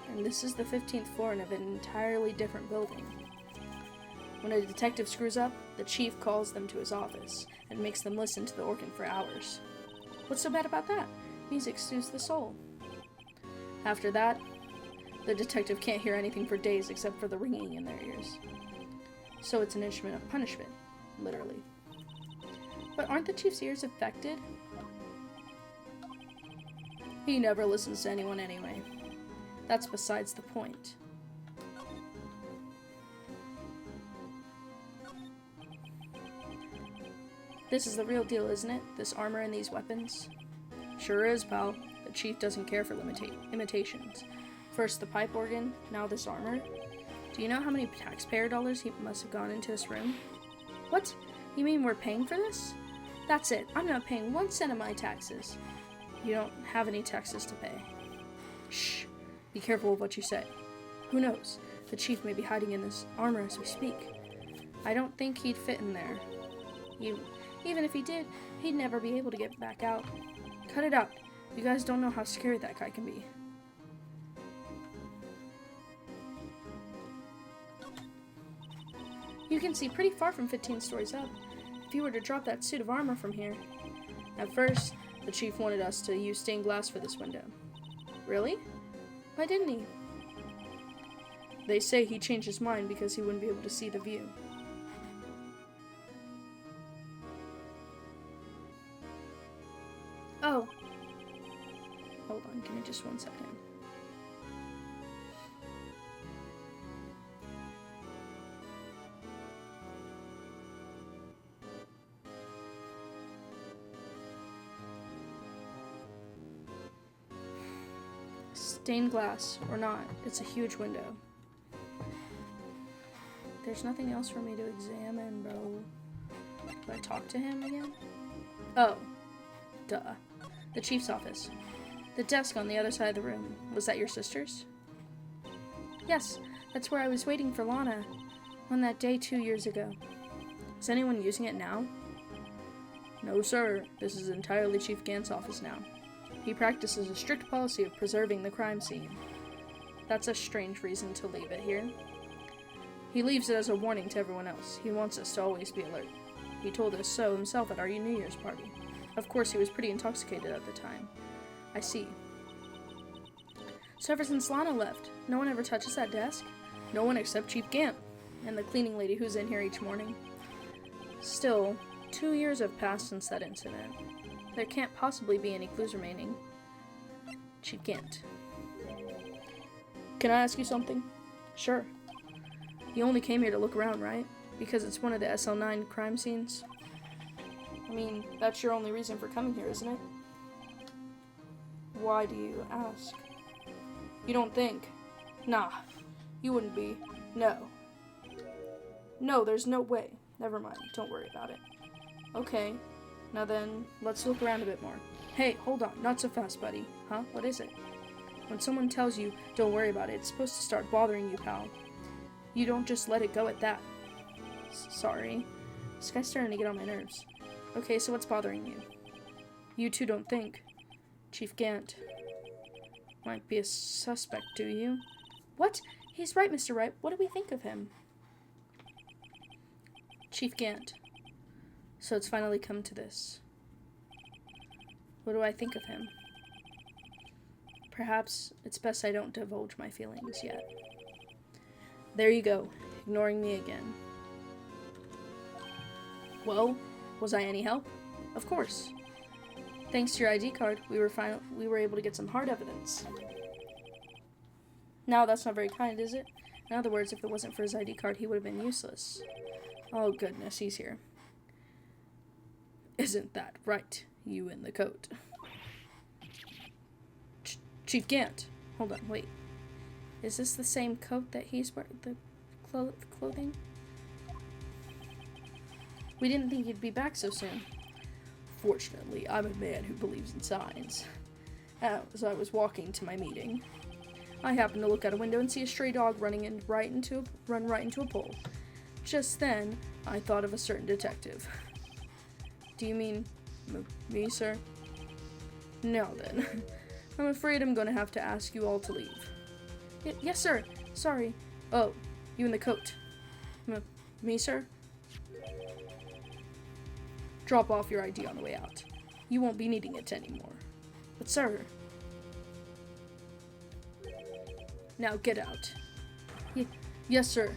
and this is the 15th floor in an entirely different building. When a detective screws up, the chief calls them to his office and makes them listen to the organ for hours. What's so bad about that? Music soothes the soul. After that, the detective can't hear anything for days except for the ringing in their ears. So it's an instrument of punishment, literally. But aren't the chief's ears affected? He never listens to anyone anyway. That's besides the point. This is the real deal, isn't it? This armor and these weapons? Sure is, pal. The chief doesn't care for imitations. First the pipe organ, now this armor. Do you know how many taxpayer dollars he must have gone into this room? What? You mean we're paying for this? That's it. I'm not paying 1 cent of my taxes. You don't have any taxes to pay. Shh. Be careful of what you say. Who knows? The chief may be hiding in this armor as we speak. I don't think he'd fit in there. Even if he did, he'd never be able to get back out. Cut it out. You guys don't know how scary that guy can be. You can see pretty far from 15 stories up. If you were to drop that suit of armor from here. At first, the chief wanted us to use stained glass for this window. Really? Why didn't he? They say he changed his mind because he wouldn't be able to see the view. Oh. Hold on, give me just 1 second. Stained glass, or not, it's a huge window. There's nothing else for me to examine, bro. Do I talk to him again? Oh. Duh. The chief's office. The desk on the other side of the room. Was that your sister's? Yes, that's where I was waiting for Lana on that day 2 years ago. Is anyone using it now? No, sir. This is entirely Chief Gant's office now. He practices a strict policy of preserving the crime scene. That's a strange reason to leave it here. He leaves it as a warning to everyone else. He wants us to always be alert. He told us so himself at our New Year's party. Of course, he was pretty intoxicated at the time. I see. So ever since Lana left, no one ever touches that desk? No one except Chief Gant, and the cleaning lady who's in here each morning. Still, 2 years have passed since that incident. There can't possibly be any clues remaining. Chief Gant. Can I ask you something? Sure. You only came here to look around, right? Because it's one of the SL9 crime scenes? I mean, that's your only reason for coming here, isn't it? Why do you ask? You don't think? Nah, you wouldn't be. No. No, there's no way. Never mind, don't worry about it. Okay, now then, let's look around a bit more. Hey, hold on, not so fast, buddy. Huh? What is it? When someone tells you, don't worry about it, it's supposed to start bothering you, pal. You don't just let it go at that. Sorry. This guy's starting to get on my nerves. Okay, so what's bothering you? You two don't think Chief Gant might be a suspect, do you? What? He's right, Mr. Wright. What do we think of him? Chief Gant. So it's finally come to this. What do I think of him? Perhaps it's best I don't divulge my feelings yet. There you go, ignoring me again. Well, was I any help? Of course. Thanks to your ID card, we were able to get some hard evidence. Now that's not very kind, is it? In other words, if it wasn't for his ID card, he would have been useless. Oh goodness, he's here. Isn't that right, you in the coat? Chief Gant. Hold on, wait. Is this the same coat that he's wearing? The clothing? We didn't think he'd be back so soon. Fortunately, I'm a man who believes in signs. As I was walking to my meeting, I happened to look out a window and see a stray dog run right into a pole. Just then, I thought of a certain detective. Do you mean me, sir? Now then, I'm afraid I'm going to have to ask you all to leave. Yes, sir. Sorry. Oh, you in the coat. Me, sir? Drop off your ID on the way out. You won't be needing it anymore. But, sir... Now get out. Yes, sir.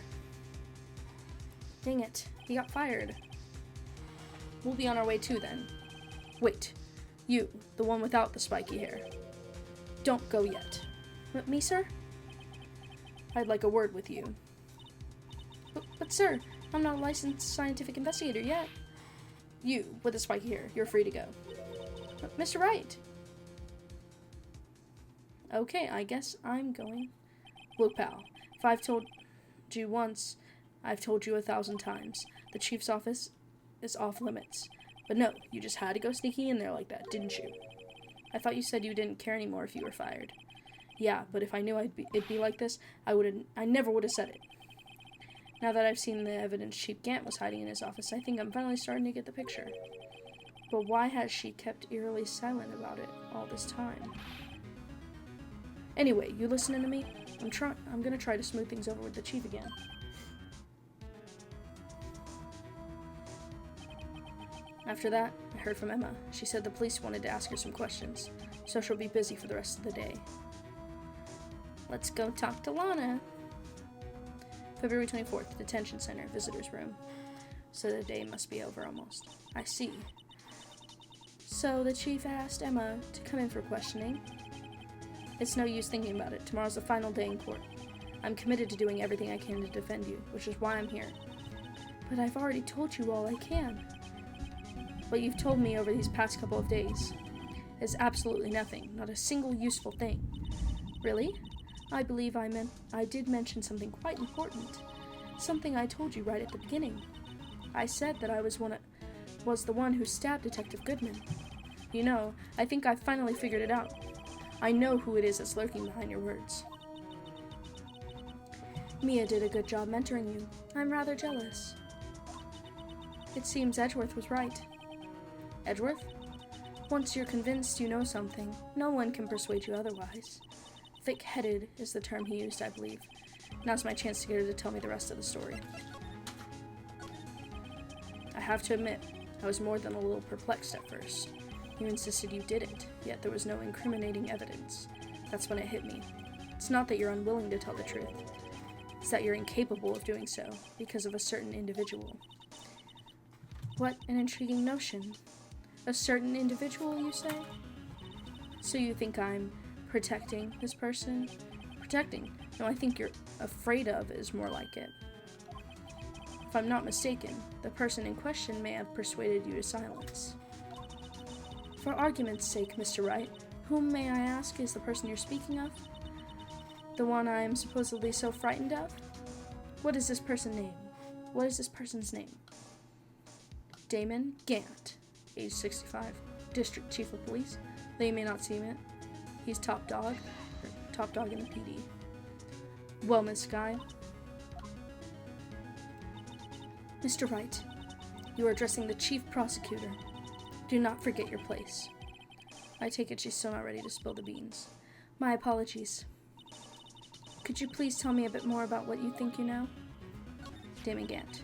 Dang it. He got fired. We'll be on our way too, then. Wait. You, the one without the spiky hair. Don't go yet. Me, sir? I'd like a word with you. But sir, I'm not a licensed scientific investigator yet. You, with the spiky hair, you're free to go. Mr. Wright! Okay, I guess I'm going. Look, pal, if I've told you once, I've told you 1,000 times. The chief's office is off limits. But no, you just had to go sneaking in there like that, didn't you? I thought you said you didn't care anymore if you were fired. Yeah, but if I knew it'd be like this, I never would have said it. Now that I've seen the evidence Chief Gant was hiding in his office, I think I'm finally starting to get the picture. But why has she kept eerily silent about it all this time? Anyway, you listening to me? I'm gonna try to smooth things over with the chief again. After that, I heard from Emma. She said the police wanted to ask her some questions, so she'll be busy for the rest of the day. Let's go talk to Lana. February 24th, Detention Center, Visitor's Room. So the day must be over almost. I see. So the chief asked Emma to come in for questioning. It's no use thinking about it. Tomorrow's the final day in court. I'm committed to doing everything I can to defend you, which is why I'm here. But I've already told you all I can. What you've told me over these past couple of days is absolutely nothing, not a single useful thing. Really? I believe I did mention something quite important. Something I told you right at the beginning. I said that I was the one who stabbed Detective Goodman. You know, I think I've finally figured it out. I know who it is that's lurking behind your words. Mia did a good job mentoring you. I'm rather jealous. It seems Edgeworth was right. Edgeworth? Once you're convinced you know something, no one can persuade you otherwise. Thick-headed is the term he used, I believe. Now's my chance to get her to tell me the rest of the story. I have to admit, I was more than a little perplexed at first. You insisted you did it, yet there was no incriminating evidence. That's when it hit me. It's not that you're unwilling to tell the truth. It's that you're incapable of doing so, because of a certain individual. What an intriguing notion. A certain individual, you say? So you think I'm protecting this person? Protecting? No, I think you're afraid of is more like it. If I'm not mistaken, the person in question may have persuaded you to silence. For argument's sake, Mr. Wright, whom, may I ask, is the person you're speaking of? The one I am supposedly so frightened of? What is this person's name? What is this person's name? Damon Gant, age 65, District Chief of Police. Though you may not see him, he's top dog in the PD. Well, Miss Guy. Mr. Wright, you are addressing the Chief Prosecutor. Do not forget your place. I take it she's still not ready to spill the beans. My apologies. Could you please tell me a bit more about what you think you know? Damon Gant.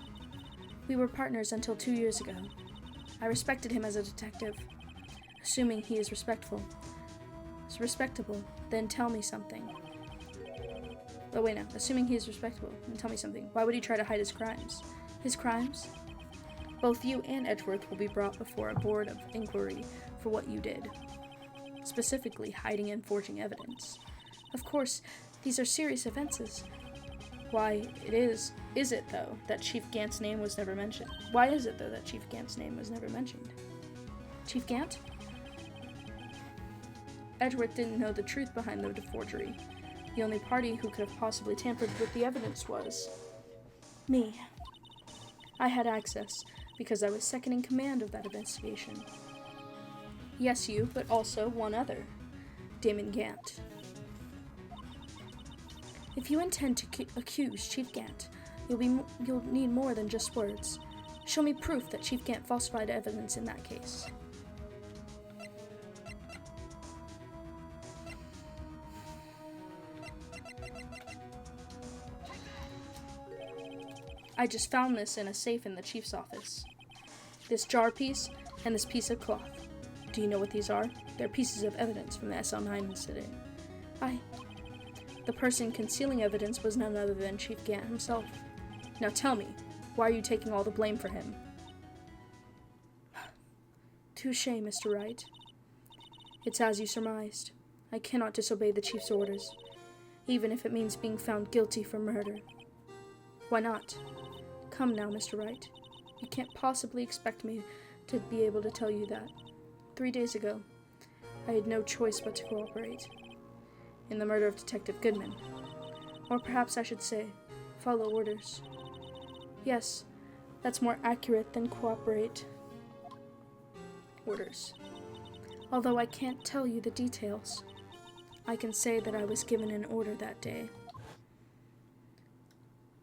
We were partners until 2 years ago. I respected him as a detective. Assuming he is respectable, then tell me something. Oh wait, no. Assuming he is respectable, then tell me something. Why would he try to hide his crimes? His crimes? Both you and Edgeworth will be brought before a board of inquiry for what you did. Specifically, hiding and forging evidence. Of course, these are serious offenses. Why is it, though, that Chief Gant's name was never mentioned? Why is it, though, that Chief Gant's name was never mentioned? Chief Gant? Edgeworth didn't know the truth behind the forgery. The only party who could have possibly tampered with the evidence was me. I had access, because I was second in command of that investigation. Yes, you, but also one other, Damon Gant. If you intend to accuse Chief Gant, you'll need more than just words. Show me proof that Chief Gant falsified evidence in that case. I just found this in a safe in the chief's office. This jar piece and this piece of cloth. Do you know what these are? They're pieces of evidence from the SL9 incident. The person concealing evidence was none other than Chief Gant himself. Now tell me, why are you taking all the blame for him? Touché, Mr. Wright. It's as you surmised. I cannot disobey the chief's orders, even if it means being found guilty for murder. Why not? Come now, Mr. Wright. You can't possibly expect me to be able to tell you that. 3 days ago, I had no choice but to cooperate in the murder of Detective Goodman. Or perhaps I should say, follow orders. Yes, that's more accurate than cooperate. Orders. Although I can't tell you the details, I can say that I was given an order that day.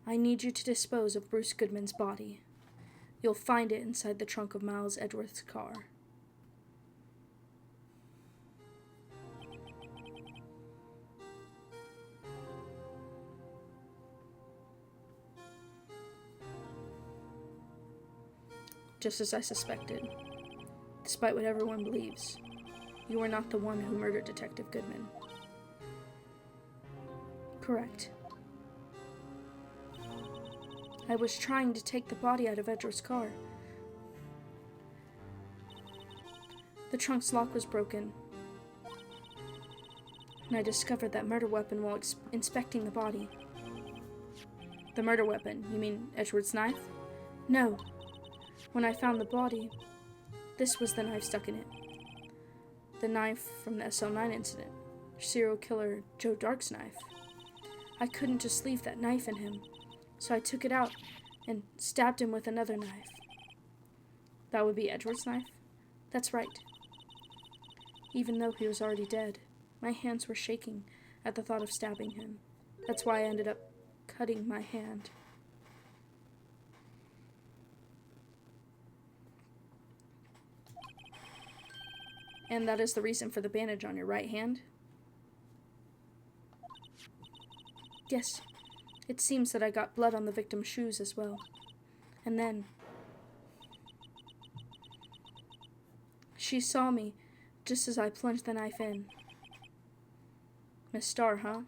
I need you to dispose of Bruce Goodman's body. You'll find it inside the trunk of Miles Edgeworth's car. Just as I suspected. Despite what everyone believes, you are not the one who murdered Detective Goodman. Correct. I was trying to take the body out of Edgeworth's car. The trunk's lock was broken, and I discovered that murder weapon while inspecting the body. The murder weapon? You mean Edgeworth's knife? No. When I found the body, this was the knife stuck in it. The knife from the SL9 incident. Serial killer Joe Dark's knife. I couldn't just leave that knife in him, so I took it out and stabbed him with another knife. That would be Edgeworth's knife? That's right. Even though he was already dead, my hands were shaking at the thought of stabbing him. That's why I ended up cutting my hand. And that is the reason for the bandage on your right hand? Yes. It seems that I got blood on the victim's shoes as well. And then she saw me just as I plunged the knife in. Miss Starr, huh?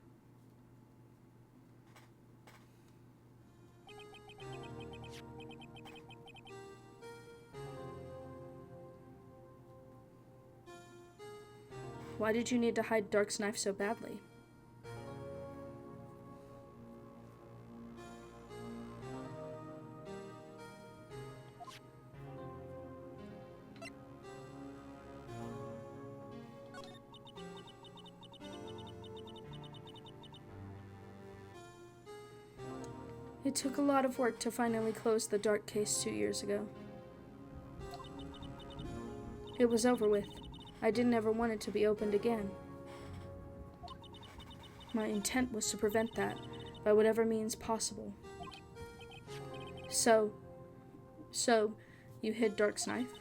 Why did you need to hide Dark's knife so badly? It took a lot of work to finally close the Dark case 2 years ago. It was over with. I didn't ever want it to be opened again. My intent was to prevent that by whatever means possible. So, you hid Dark's knife?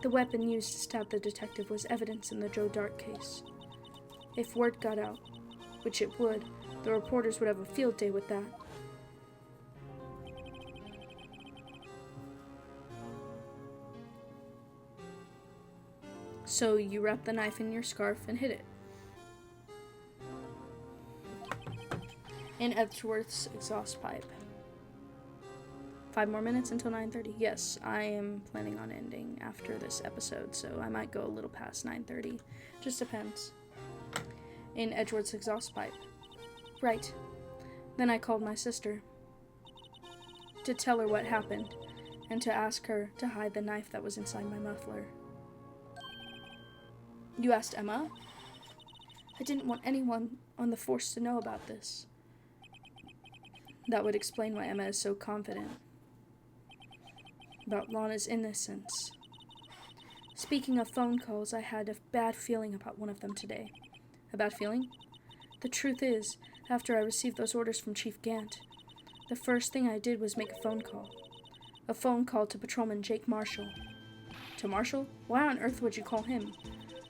The weapon used to stab the detective was evidence in the Joe Dark case. If word got out, which it would, the reporters would have a field day with that. So you wrapped the knife in your scarf and hid it. In Edgeworth's exhaust pipe. 5 more minutes until 9:30. Yes, I am planning on ending after this episode, so I might go a little past 9:30. Just depends. In Edgeworth's exhaust pipe. Right. Then I called my sister to tell her what happened and to ask her to hide the knife that was inside my muffler. You asked Emma? I didn't want anyone on the force to know about this. That would explain why Emma is so confident about Lana's innocence. Speaking of phone calls, I had a bad feeling about one of them today. A bad feeling? The truth is, after I received those orders from Chief Gant, the first thing I did was make a phone call. A phone call to Patrolman Jake Marshall. To Marshall? Why on earth would you call him?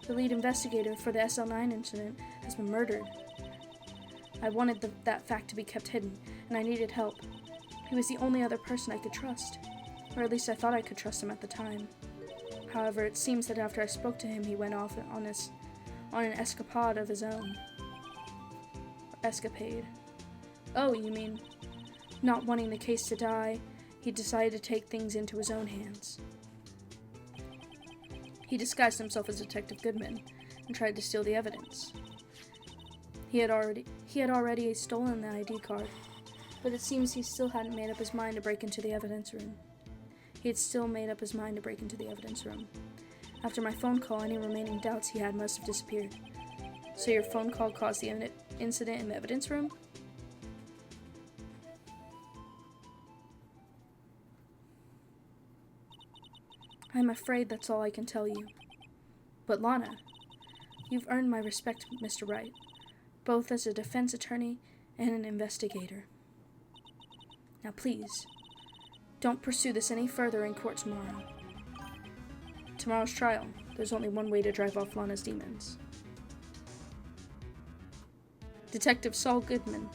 The lead investigator for the SL9 incident has been murdered. I wanted that fact to be kept hidden, and I needed help. He was the only other person I could trust, or at least I thought I could trust him at the time. However, it seems that after I spoke to him, he went off on an escapade of his own. Escapade. Oh, you mean, not wanting the case to die, he decided to take things into his own hands. He disguised himself as Detective Goodman and tried to steal the evidence. He had already stolen the ID card, but it seems he still hadn't made up his mind to break into the evidence room. He had still made up his mind to break into the evidence room. After my phone call, any remaining doubts he had must have disappeared. So your phone call caused the incident in the evidence room? I'm afraid that's all I can tell you. But Lana, you've earned my respect, Mr. Wright, both as a defense attorney and an investigator. Now please, don't pursue this any further in court tomorrow. Tomorrow's trial, there's only one way to drive off Lana's demons. Detective Saul Goodman.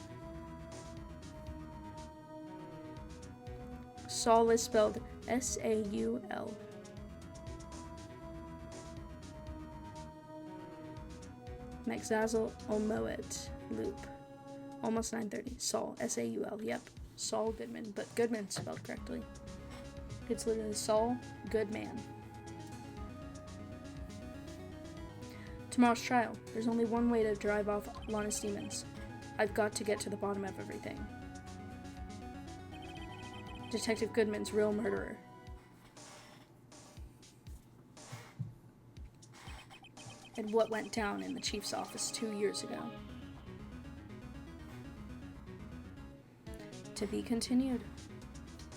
Saul is spelled S-A-U-L. Mexazel Omoet Loop. Almost 9:30. Saul, S-A-U-L. Yep, Saul Goodman, but Goodman spelled correctly. It's literally Saul Goodman. Tomorrow's trial. There's only one way to drive off Lana's demons. I've got to get to the bottom of everything. Detective Goodman's real murderer. And what went down in the chief's office 2 years ago. To be continued.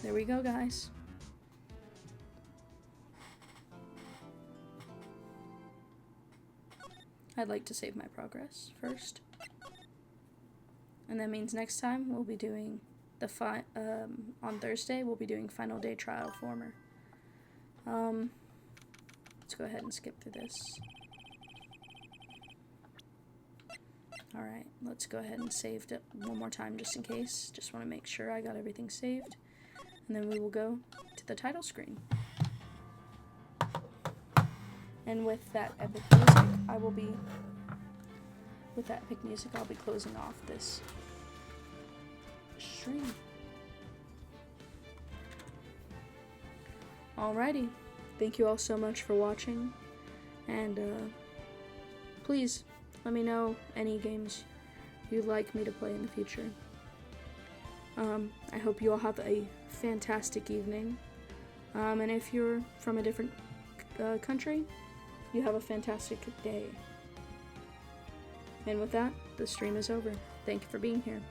There we go, guys. I'd like to save my progress first. And that means next time we'll be doing the on Thursday we'll be doing final day trial former. Let's go ahead and skip through this. Alright, let's go ahead and save it one more time just in case. Just want to make sure I got everything saved. And then we will go to the title screen. And with that epic music, I'll be closing off this stream. Alrighty, thank you all so much for watching, and please let me know any games you'd like me to play in the future. I hope you all have a fantastic evening, and if you're from a different country, you have a fantastic day. And with that, the stream is over. Thank you for being here.